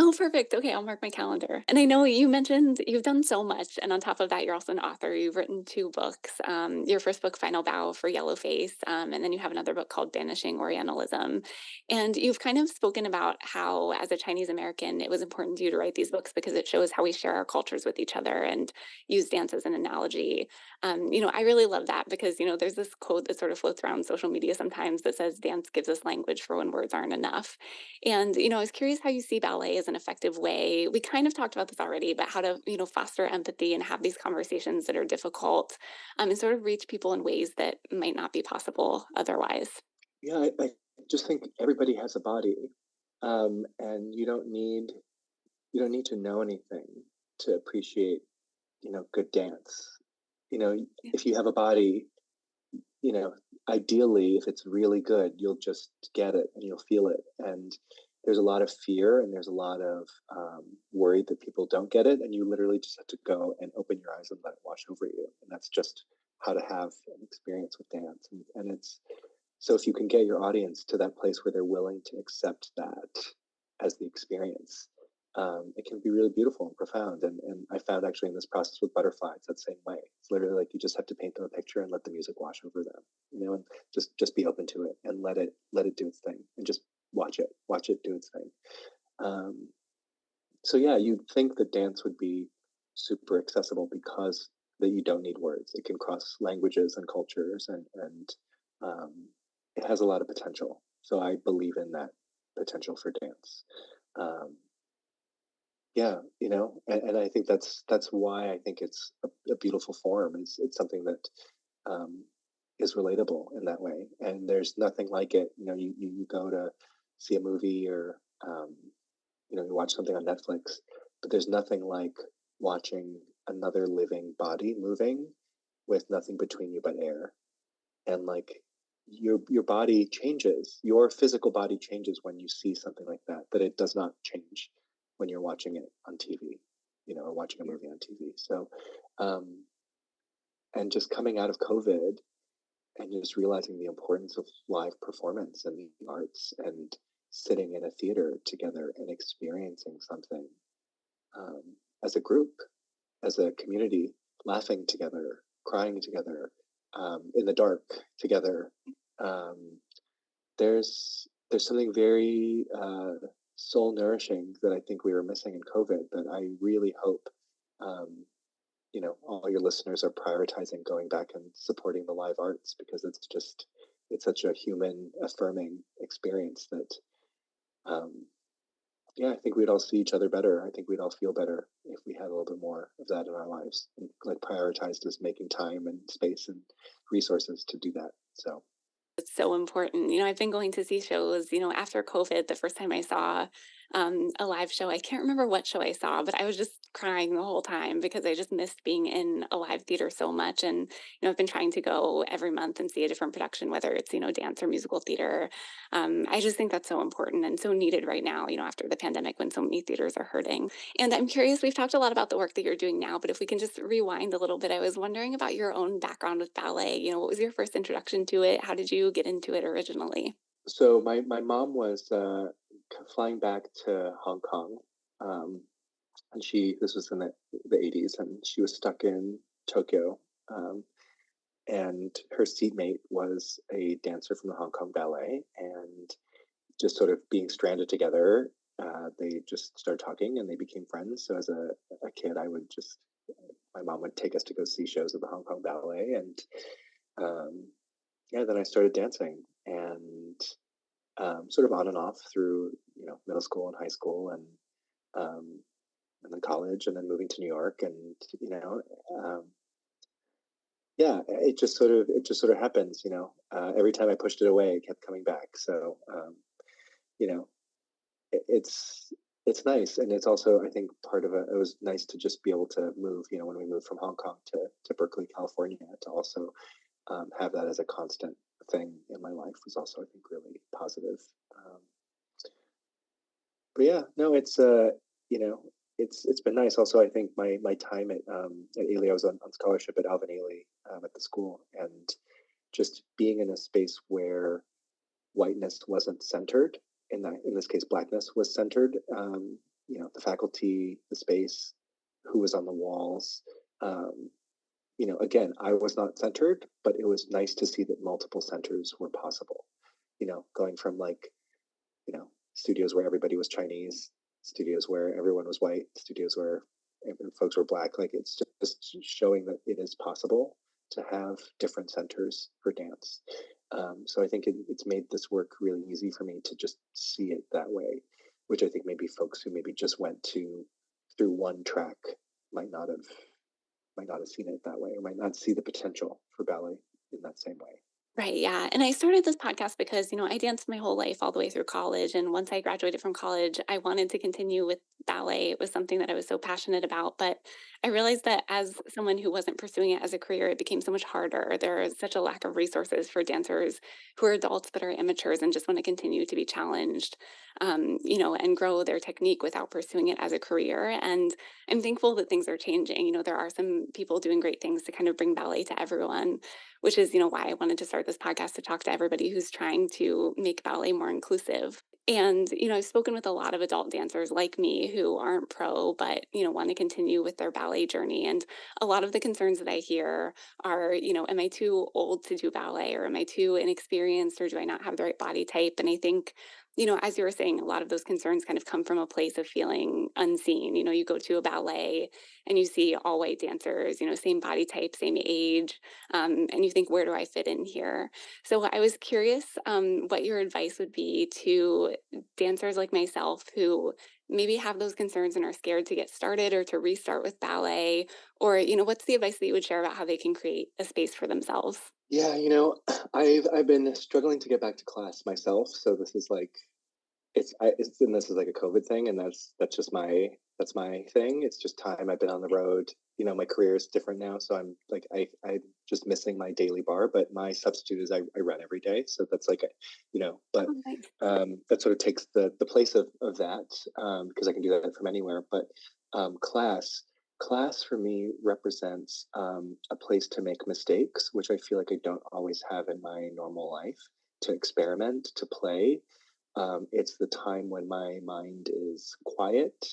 Oh, perfect. Okay, I'll mark my calendar. And I know you mentioned you've done so much, and on top of that, you're also an author. You've written 2 books. Your first book, Final Bow, for Yellowface, and then you have another book called Banishing Orientalism. And you've kind of spoken about how, as a Chinese American, it was important to you to write these books because it shows how we share our cultures with each other and use dance as an analogy. I really love that because, there's this quote that sort of floats around social media sometimes that says dance gives us language for when words aren't enough. And, I was curious how you see ballet as an effective way. We kind of talked about this already, but how to, foster empathy and have these conversations that are difficult, and sort of reach people in ways that might not be possible otherwise. Yeah, I just think everybody has a body, and you don't need to know anything to appreciate, good dance. If you have a body, ideally, if it's really good, you'll just get it and you'll feel it. And there's a lot of fear and there's a lot of worry that people don't get it. And you literally just have to go and open your eyes and let it wash over you. And that's just how to have an experience with dance. And it's, So if you can get your audience to that place where they're willing to accept that as the experience, it can be really beautiful and profound. And I found actually in this process with Butterfly, it's that same way. It's literally like you just have to paint them a picture and let the music wash over them, and just be open to it and let it do its thing, and just watch it do its thing. Um, so yeah, you'd think that dance would be super accessible because that you don't need words. It can cross languages and cultures, and um, it has a lot of potential. So I believe in that potential for dance. Um, yeah, and I think that's why I think it's a beautiful form. It's something that um, is relatable in that way, and there's nothing like it. You go to see a movie, or you watch something on Netflix, but there's nothing like watching another living body moving with nothing between you but air. And like your body changes, your physical body changes when you see something like that, but it does not change when you're watching it on TV, or watching a movie on TV. So, um, and just coming out of COVID and just realizing the importance of live performance and the arts, and sitting in a theater together and experiencing something um, as a group, as a community, laughing together, crying together, in the dark together. Um, there's something very soul nourishing that I think we were missing in COVID. That I really hope um, all your listeners are prioritizing going back and supporting the live arts, because it's such a human affirming experience that um, yeah, I think we'd all see each other better. I think we'd all feel better if we had a little bit more of that in our lives, and like prioritized as making time and space and resources to do that. So It's so important. I've been going to see shows, after COVID. The first time I saw a live show, I can't remember what show I saw, but I was just crying the whole time because I just missed being in a live theater so much. And, I've been trying to go every month and see a different production, whether it's, dance or musical theater. I just think that's so important and so needed right now, after the pandemic when so many theaters are hurting. And I'm curious, we've talked a lot about the work that you're doing now, but if we can just rewind a little bit, I was wondering about your own background with ballet. What was your first introduction to it? How did you get into it originally? so my mom was flying back to Hong Kong, um, and this was in the 80s, and she was stuck in Tokyo. Um, and her seatmate was a dancer from the Hong Kong Ballet, and just sort of being stranded together, they just started talking and they became friends. So as a kid, my mom would take us to go see shows at the Hong Kong Ballet, and um, yeah, then I started dancing, and sort of on and off through middle school and high school, um, and then college, and then moving to New York, and um, yeah, it just sort of happens. Every time I pushed it away, it kept coming back. So you know, it's nice, and it's also, I think, part of it was nice to just be able to move, when we moved from Hong Kong to Berkeley, California, to also have that as a constant thing in my life was also, I think, really positive. um, but yeah, no, you know it's been nice. Also, I think my time at Ailey, I was on scholarship at Alvin Ailey, at the school, and just being in a space where whiteness wasn't centered, in this case blackness was centered. The faculty, the space, who was on the walls. um, again, I was not centered, but it was nice to see that multiple centers were possible. Going from like studios where everybody was Chinese, studios where everyone was white, studios where folks were black. Like, it's just showing that it is possible to have different centers for dance. So I think it's made this work really easy for me to just see it that way, which I think maybe folks who maybe just went through one track might not have might not have seen it that way, or might not see the potential for ballet in that same way. Right. Yeah. And I started this podcast because, I danced my whole life all the way through college. And once I graduated from college, I wanted to continue with ballet. It was something that I was so passionate about, but I realized that as someone who wasn't pursuing it as a career, it became so much harder. There is such a lack of resources for dancers who are adults but are amateurs and just want to continue to be challenged, and grow their technique without pursuing it as a career. And I'm thankful that things are changing. There are some people doing great things to kind of bring ballet to everyone, which is, why I wanted to start this podcast to talk to everybody who's trying to make ballet more inclusive. And, I've spoken with a lot of adult dancers like me who aren't pro, but, want to continue with their ballet journey. And a lot of the concerns that I hear are, am I too old to do ballet, or am I too inexperienced, or do I not have the right body type? And I think, as you were saying, a lot of those concerns kind of come from a place of feeling unseen. You go to a ballet and you see all white dancers, same body type, same age, and you think, where do I fit in here? So I was curious what your advice would be to dancers like myself who maybe have those concerns and are scared to get started or to restart with ballet, or what's the advice that you would share about how they can create a space for themselves? Yeah, I've been struggling to get back to class myself, so this is like and this is like a COVID thing, and that's just my thing. It's just time. I've been on the road. My career is different now, so I'm like I'm just missing my daily bar. But my substitute is I run every day, so that's like but Oh, nice. that sort of takes the place of that, because I can do that from anywhere. But class for me represents a place to make mistakes, which I feel like I don't always have in my normal life, to experiment, to play. It's the time when my mind is quiet.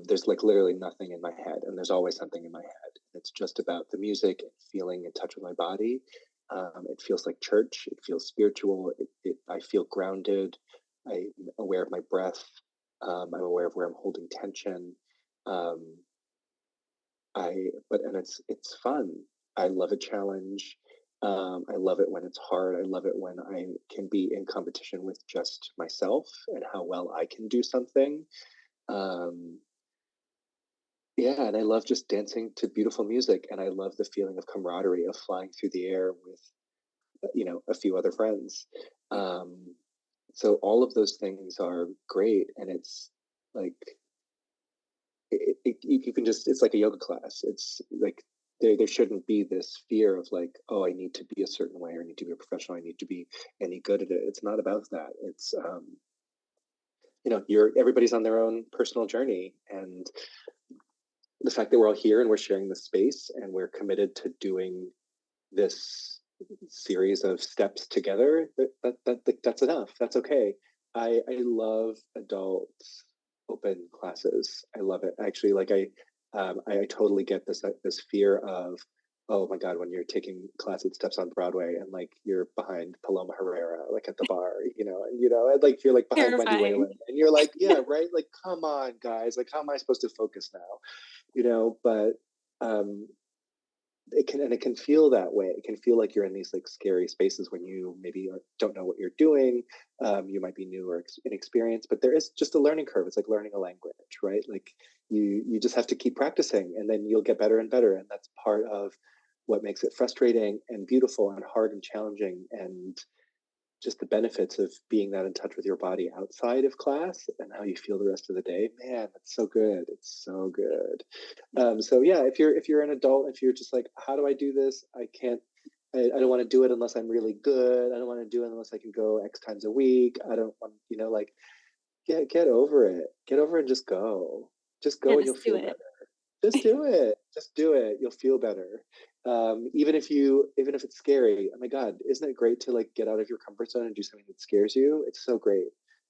There's like literally nothing in my head, and there's always something in my head. It's just about the music and feeling in touch with my body. It feels like church. It feels spiritual. I feel grounded. I'm aware of my breath. I'm aware of where I'm holding tension. Um, and it's fun. I love a challenge. I love it when it's hard. I love it when I can be in competition with just myself and how well I can do something. Um, yeah, and I love just dancing to beautiful music, and I love the feeling of camaraderie of flying through the air with a few other friends. Um, so all of those things are great, and it's like you can just, it's like a yoga class. It's like there shouldn't be this fear of like, oh, I need to be a certain way, or I need to be a professional, I need to be any good at it. It's not about that. It's everybody's on their own personal journey, and the fact that we're all here and we're sharing this space and we're committed to doing this series of steps together, that's enough. That's okay. I love adult open classes. I love it. Actually, like I totally get this fear of, oh my god, when you're taking class at Steps on Broadway and like you're behind Paloma Herrera like at the bar, and like you're like behind Wendy Terrifying. Whalen, and you're like, yeah, right, like come on guys, like how am I supposed to focus now? But um it can feel that way. It can feel like you're in these like scary spaces when you maybe don't know what you're doing. You might be new or inexperienced, but there is just a learning curve. It's like learning a language, right? Like you just have to keep practicing, and then you'll get better and better. And that's part of what makes it frustrating and beautiful and hard and challenging, and just the benefits of being that in touch with your body outside of class and how you feel the rest of the day. Man, it's so good. It's so good. So yeah, if you're an adult, if you're just like, how do I do this? I can't. I don't want to do it unless I'm really good. I don't want to do it unless I can go X times a week. I don't want, like, get over it. Get over it and just go. Just Yeah, go and you'll just do feel it. better. Just do it. Just do it. You'll feel better. Even if it's scary. Oh my God, isn't it great to like get out of your comfort zone and do something that scares you? It's so great.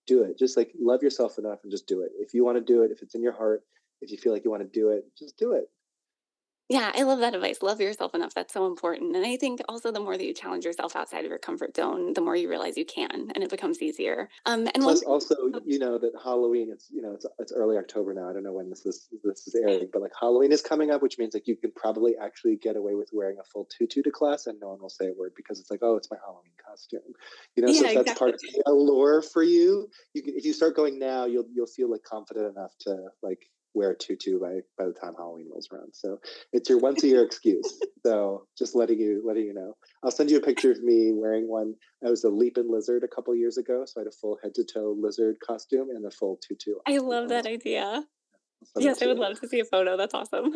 Do it. Just like love yourself enough and just do it. If you want to do it, if it's in your heart, if you feel like you want to do it, just do it. Yeah, I love that advice. Love yourself enough. That's so important. And I think also the more that you challenge yourself outside of your comfort zone, the more you realize you can, and it becomes easier. And one Plus, thing, also, that Halloween. It's early October now. I don't know when this is airing, but like Halloween is coming up, which means like you can probably actually get away with wearing a full tutu to class, and no one will say a word because it's like, oh, it's my Halloween costume. So yeah, if that's part exactly. of the allure for you, if you start going now, you'll feel like confident enough to like wear a tutu by the time Halloween rolls around. So it's your once a year excuse. So just letting you know. I'll send you a picture of me wearing one. I was a leaping lizard a couple years ago, so I had a full head to toe lizard costume and a full tutu. I love that idea. Send it Yes, I to would you. love to see a photo. That's awesome.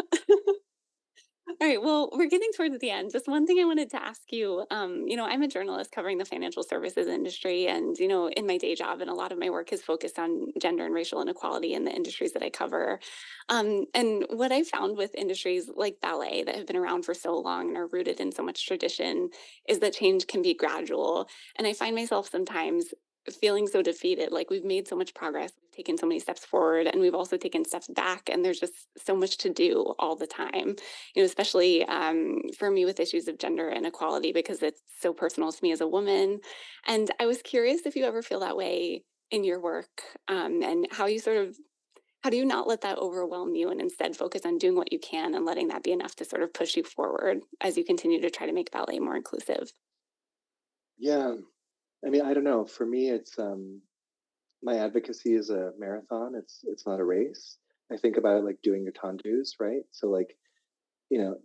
All right. Well, we're getting towards the end. Just one thing I wanted to ask you. I'm a journalist covering the financial services industry, and in my day job, and a lot of my work is focused on gender and racial inequality in the industries that I cover. And what I found with industries like ballet that have been around for so long and are rooted in so much tradition is that change can be gradual. And I find myself sometimes feeling so defeated. Like we've made so much progress, we've taken so many steps forward, and we've also taken steps back, and there's just so much to do all the time, especially for me with issues of gender inequality because it's so personal to me as a woman. And I was curious if you ever feel that way in your work, and how do you not let that overwhelm you and instead focus on doing what you can and letting that be enough to sort of push you forward as you continue to try to make ballet more inclusive? Yeah, I mean, I don't know. For me, it's my advocacy is a marathon. It's not a race. I think about it like doing your tendus, right? So like,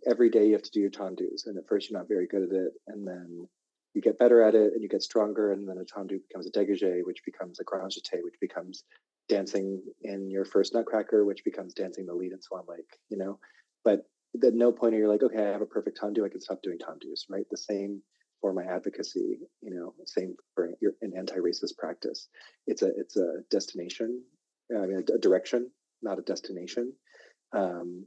every day you have to do your tendus, and at first you're not very good at it, and then you get better at it, and you get stronger, and then a tendu becomes a dégagé, which becomes a grand jeté, which becomes dancing in your first Nutcracker, which becomes dancing the lead in Swan Lake. But at no point are you like, okay, I have a perfect tendu, I can stop doing tendus, right? The same for my advocacy, same for an anti-racist practice. It's a destination, I mean, a direction, not a destination. Um,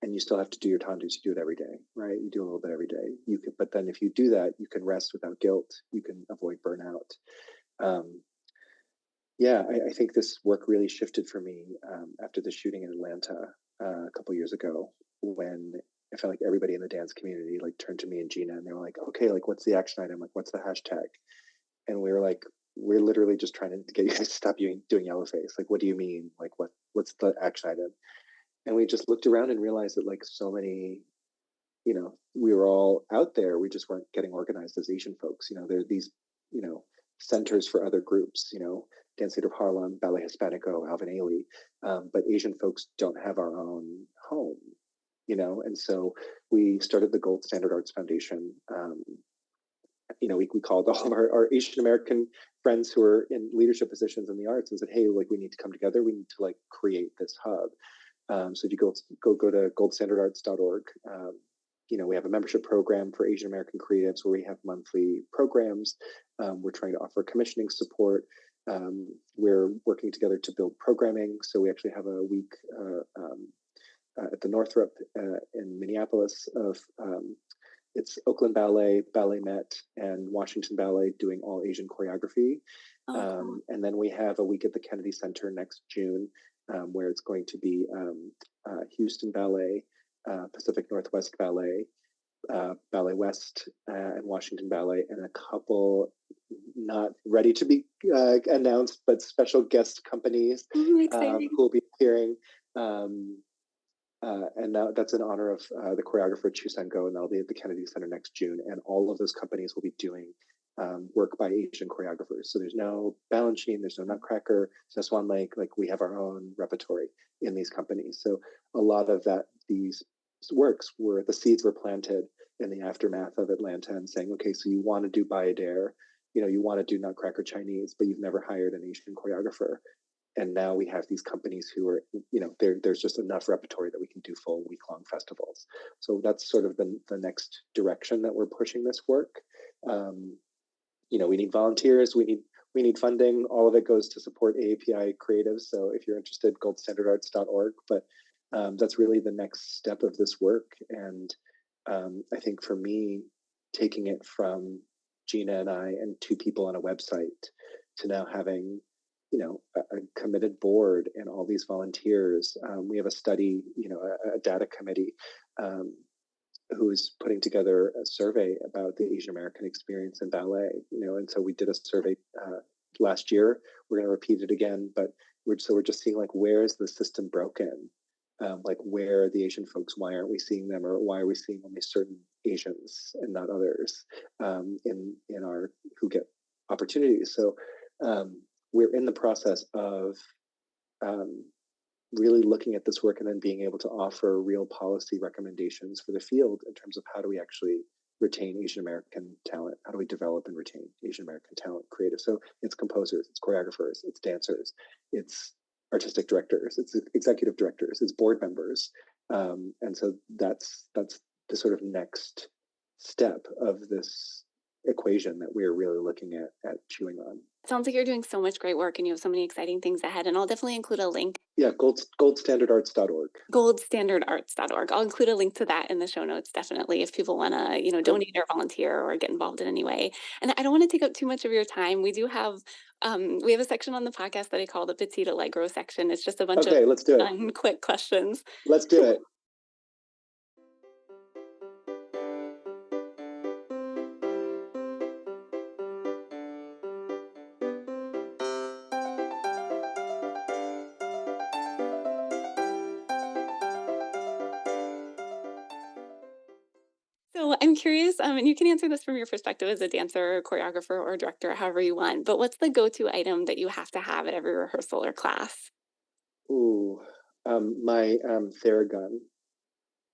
and you still have to do your tendus. You do it every day, right? You do a little bit every day. But then if you do that, you can rest without guilt. You can avoid burnout. Um, yeah, I think this work really shifted for me after the shooting in Atlanta a couple years ago, when I felt like everybody in the dance community like turned to me and Gina, and they were like, "Okay, like what's the action item? Like what's the hashtag?" And we were like, "We're literally just trying to get you guys to stop doing Yellowface. Like, what do you mean? Like what's the action item?" And we just looked around and realized that like so many, we were all out there. We just weren't getting organized as Asian folks. There are these, centers for other groups, Dance Theater of Harlem, Ballet Hispanico, Alvin Ailey. But Asian folks don't have our own home, and so we started the Gold Standard Arts Foundation. We called all of our Asian American friends who are in leadership positions in the arts and said, hey, like we need to come together. We need to like create this hub. So if you go to goldstandardarts.org, we have a membership program for Asian American creatives where we have monthly programs. We're trying to offer commissioning support. We're working together to build programming. So we actually have a week at the Northrop in Minneapolis of it's Oakland Ballet, Ballet Met, and Washington Ballet doing all Asian choreography. Oh, And then we have a week at the Kennedy Center next June, where it's going to be Houston Ballet, Pacific Northwest Ballet, Ballet West, and Washington Ballet, and a couple not ready to be announced, but special guest companies who will be appearing. And that's in honor of the choreographer Chu Sang-go, and that'll be at the Kennedy Center next June. And all of those companies will be doing work by Asian choreographers. So there's no Balanchine, there's no Nutcracker, there's no Swan Lake. Like we have our own repertory in these companies. So a lot of these works were the seeds were planted in the aftermath of Atlanta, and saying, okay, so you want to do Bayadere, you want to do Nutcracker Chinese, but you've never hired an Asian choreographer. And now we have these companies who are, there's just enough repertory that we can do full week-long festivals. So that's sort of the next direction that we're pushing this work. We need volunteers, we need funding. All of it goes to support AAPI creatives. So if you're interested, goldstandardarts.org. But that's really the next step of this work. And I think for me, taking it from Gina and I and two people on a website to now having a committed board and all these volunteers. We have a study, a data committee who is putting together a survey about the Asian American experience in ballet, and so we did a survey last year. We're going to repeat it again, but we're just seeing like, where is the system broken? Like where are the Asian folks? Why aren't we seeing them? Or why are we seeing only certain Asians and not others in our who get opportunities? So we're in the process of really looking at this work and then being able to offer real policy recommendations for the field in terms of how do we actually retain Asian American talent? How do we develop and retain Asian American talent, creative? So it's composers, it's choreographers, it's dancers, it's artistic directors, it's executive directors, it's board members. And so that's the sort of next step of this equation that we're really looking at chewing on. Sounds like you're doing so much great work and you have so many exciting things ahead. And I'll definitely include a link. Yeah, goldstandardarts.org. Goldstandardarts.org. I'll include a link to that in the show notes, definitely, if people want to, donate or volunteer or get involved in any way. And I don't want to take up too much of your time. We do have, we have a section on the podcast that I call the Petite Allegro section. It's just a bunch of let's do it. Quick questions. Let's do it. So I'm curious, and you can answer this from your perspective as a dancer, choreographer, or director, however you want, but what's the go-to item that you have to have at every rehearsal or class? Ooh, my Theragun.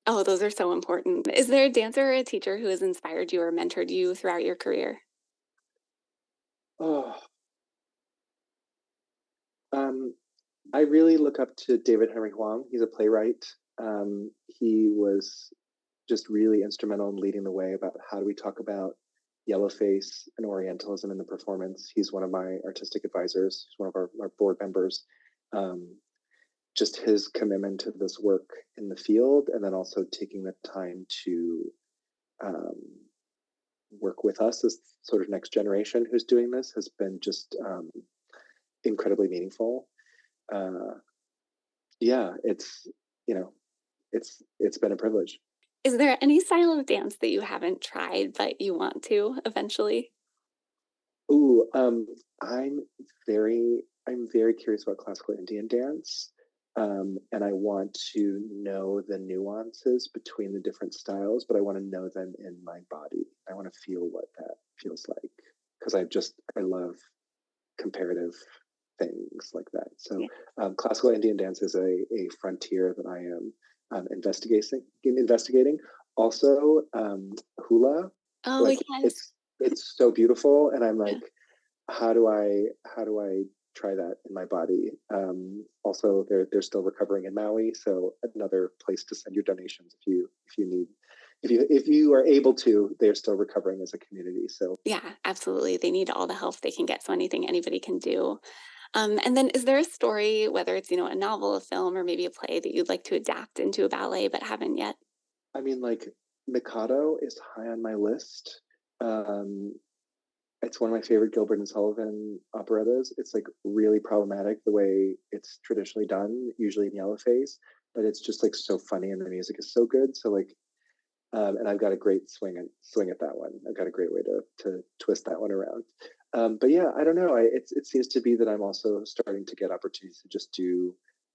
Oh, those are so important. Is there a dancer or a teacher who has inspired you or mentored you throughout your career? Oh, I really look up to David Henry Hwang. He's a playwright. He was just really instrumental in leading the way about how do we talk about Yellowface and Orientalism in the performance. He's one of my artistic advisors. He's one of our board members. Just his commitment to this work in the field, and then also taking the time to work with us as sort of next generation who's doing this has been just incredibly meaningful. Yeah, it's been a privilege. Is there any style of dance that you haven't tried but you want to eventually? Ooh, I'm very curious about classical Indian dance. And I want to know the nuances between the different styles, but I want to know them in my body. I want to feel what that feels like because I love comparative things like that. So classical Indian dance is a frontier that I am investigating. Also, hula. Oh, Like yes. it's so beautiful, and I'm like, how do I try that in my body? Also, they're still recovering in Maui, so another place to send your donations if you need. If you are able to, they're still recovering as a community. So Yeah, absolutely. They need all the help they can get. So anything anybody can do. And then is there a story, whether it's, a novel, a film, or maybe a play that you'd like to adapt into a ballet but haven't yet? I mean, like Mikado is high on my list. It's one of my favorite Gilbert and Sullivan operettas. It's like really problematic the way it's traditionally done, usually in Yellowface, but it's just like so funny and the music is so good. So like, and I've got a great swing at that one. I've got a great way to twist that one around. But yeah, I don't know. It seems to be that I'm also starting to get opportunities to just do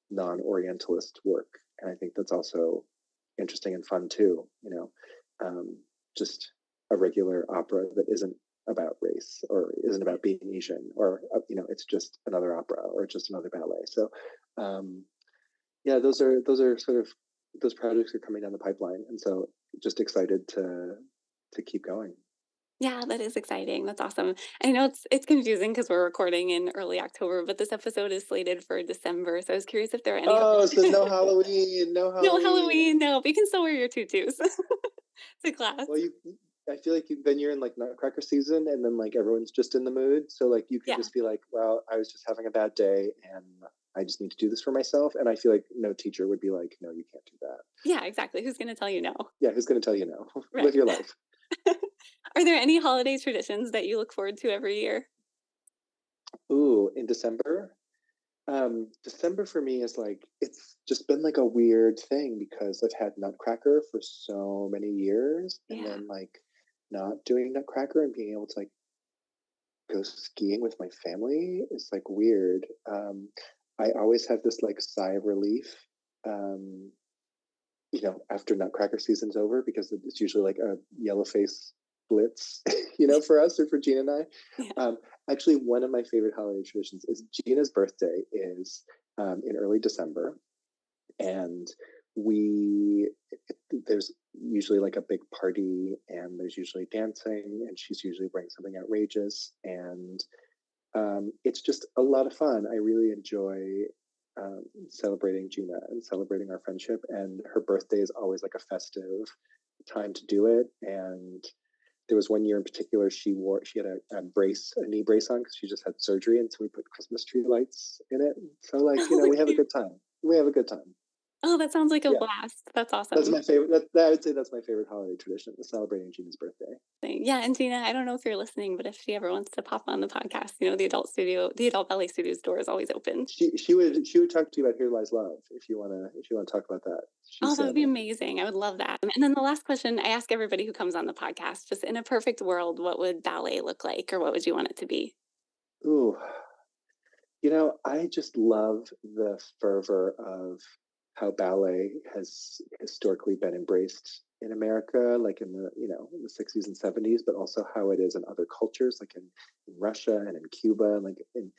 non-Orientalist work, and I think that's also interesting and fun too. Just a regular opera that isn't about race or isn't about being Asian, or it's just another opera or just another ballet. So yeah, those are sort of, those projects are coming down the pipeline, and so just excited to keep going. Yeah, that is exciting. That's awesome. I know it's confusing because we're recording in early October, but this episode is slated for December. So I was curious if there are any. Oh, so no Halloween, no No Halloween. Halloween, no, but you can still wear your tutus to class. Well, I feel like then you're in like Nutcracker season, and then like everyone's just in the mood. So like you can just be like, well, I was just having a bad day, and I just need to do this for myself. And I feel like no teacher would be like, no, you can't do that. Yeah, exactly. Who's going to tell you no? Yeah, who's going to tell you no? Right. Live your life. Are there any holiday traditions that you look forward to every year? Ooh, in December? December for me is like, it's just been like a weird thing because I've had Nutcracker for so many years, and then like not doing Nutcracker and being able to like go skiing with my family is like weird. I always have this like sigh of relief, after Nutcracker season's over, because it's usually like a Yellowface blitz, for us or for Gina and I. Yeah. Actually, one of my favorite holiday traditions is Gina's birthday is in early December. And there's usually like a big party, and there's usually dancing, and she's usually wearing something outrageous, and it's just a lot of fun. I really enjoy celebrating Gina and celebrating our friendship, and her birthday is always like a festive time to do it. And there was one year in particular she had a knee brace on because she just had surgery, and so we put Christmas tree lights in it. So like, you know, we have a good time. We have a good time. Oh, that sounds like a Yeah. blast. That's awesome. That's my favorite. I would say that's my favorite holiday tradition, is celebrating Gina's birthday. Yeah, and Gina, I don't know if you're listening, but if she ever wants to pop on the podcast, you know, the adult ballet studio's door is always open. She would talk to you about Here Lies Love if you wanna talk about that. Oh, that would be amazing. I would love that. And then the last question I ask everybody who comes on the podcast, just in a perfect world, what would ballet look like, or what would you want it to be? Ooh, you know, I just love the fervor of how ballet has historically been embraced in America, like in the 60s and 70s, but also how it is in other cultures, like in Russia and in Cuba, and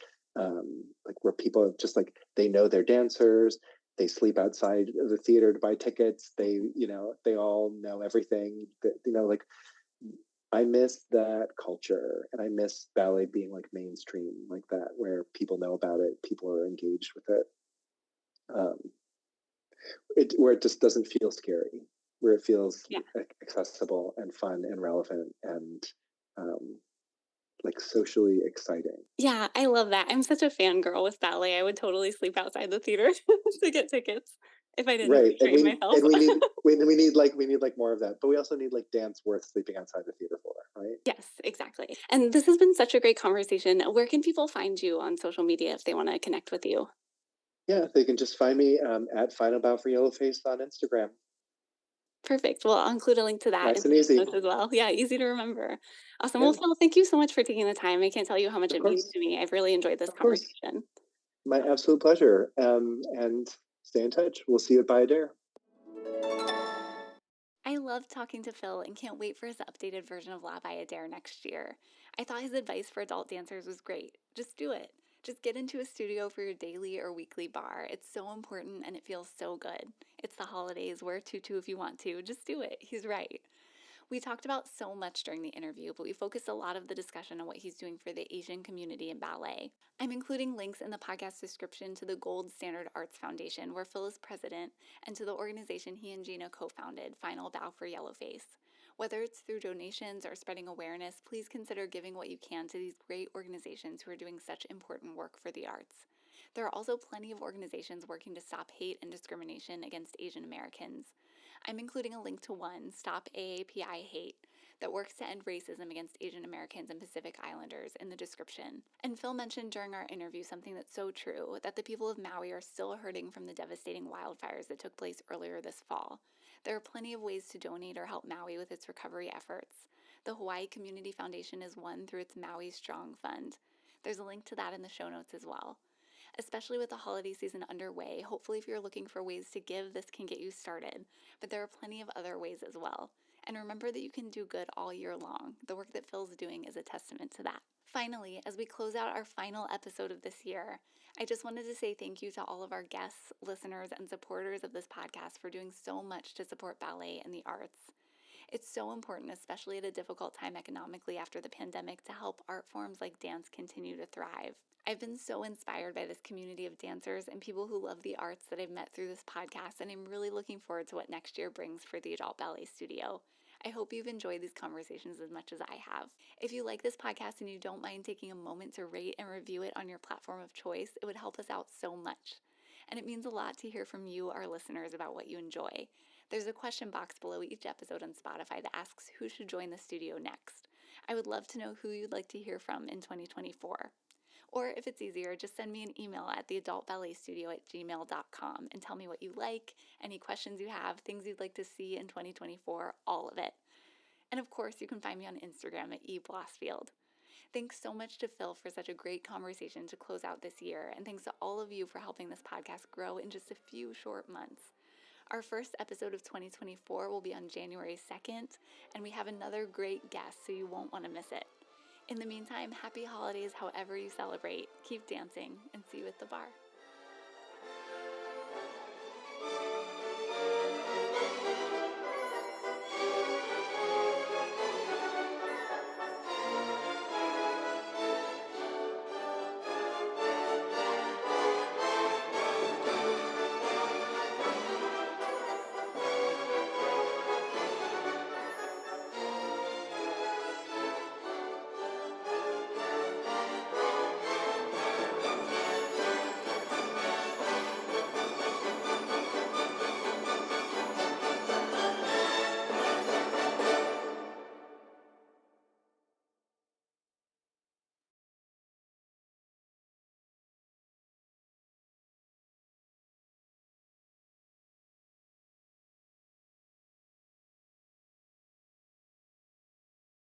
like where people are just like, they know their dancers, they sleep outside of the theater to buy tickets, they all know everything. That, like, I miss that culture, and I miss ballet being like mainstream like that, where people know about it, people are engaged with it. Where it just doesn't feel scary, where it feels accessible and fun and relevant and like socially exciting. Yeah, I love that. I'm such a fangirl with ballet. I would totally sleep outside the theater to get tickets if I didn't Right, train myself. and we need like more of that, but we also need like dance worth sleeping outside the theater for, right? Yes, exactly. And this has been such a great conversation. Where can people find you on social media if they want to connect with you? Yeah, they can just find me at Final Bow for Yellowface on Instagram. Perfect. Well, I'll include a link to that Nice in and the easy. notes as well. Yeah, easy to remember. Awesome. Yeah. Well, Phil, thank you so much for taking the time. I can't tell you how much it means to me. I've really enjoyed this Of course. conversation. My absolute pleasure. And stay in touch. We'll see you at Bayadere. I love talking to Phil and can't wait for his updated version of La Bayadere next year. I thought his advice for adult dancers was great. Just do it. Just get into a studio for your daily or weekly bar. It's so important and it feels so good. It's the holidays. Wear a tutu if you want to. Just do it. He's right. We talked about so much during the interview, but we focused a lot of the discussion on what he's doing for the Asian community in ballet. I'm including links in the podcast description to the Gold Standard Arts Foundation, where Phil is president, and to the organization he and Gina co-founded, Final Bow for Yellowface. Whether it's through donations or spreading awareness, please consider giving what you can to these great organizations who are doing such important work for the arts. There are also plenty of organizations working to stop hate and discrimination against Asian Americans. I'm including a link to one, Stop AAPI Hate, that works to end racism against Asian Americans and Pacific Islanders, in the description. And Phil mentioned during our interview something that's so true, that the people of Maui are still hurting from the devastating wildfires that took place earlier this fall. There are plenty of ways to donate or help Maui with its recovery efforts. The Hawaii Community Foundation is one through its Maui Strong Fund. There's a link to that in the show notes as well. Especially with the holiday season underway, hopefully if you're looking for ways to give, this can get you started. But there are plenty of other ways as well. And remember that you can do good all year long. The work that Phil's doing is a testament to that. Finally, as we close out our final episode of this year, I just wanted to say thank you to all of our guests, listeners, and supporters of this podcast for doing so much to support ballet and the arts. It's so important, especially at a difficult time economically after the pandemic, to help art forms like dance continue to thrive. I've been so inspired by this community of dancers and people who love the arts that I've met through this podcast, and I'm really looking forward to what next year brings for the Adult Ballet Studio. I hope you've enjoyed these conversations as much as I have. If you like this podcast and you don't mind taking a moment to rate and review it on your platform of choice, it would help us out so much. And it means a lot to hear from you, our listeners, about what you enjoy. There's a question box below each episode on Spotify that asks who should join the studio next. I would love to know who you'd like to hear from in 2024. Or if it's easier, just send me an email at theadultballetstudio@gmail.com and tell me what you like, any questions you have, things you'd like to see in 2024, all of it. And of course, you can find me on Instagram at eBlossfield. Thanks so much to Phil for such a great conversation to close out this year, and thanks to all of you for helping this podcast grow in just a few short months. Our first episode of 2024 will be on January 2nd, and we have another great guest, so you won't want to miss it. In the meantime, happy holidays however you celebrate. Keep dancing, and see you at the bar.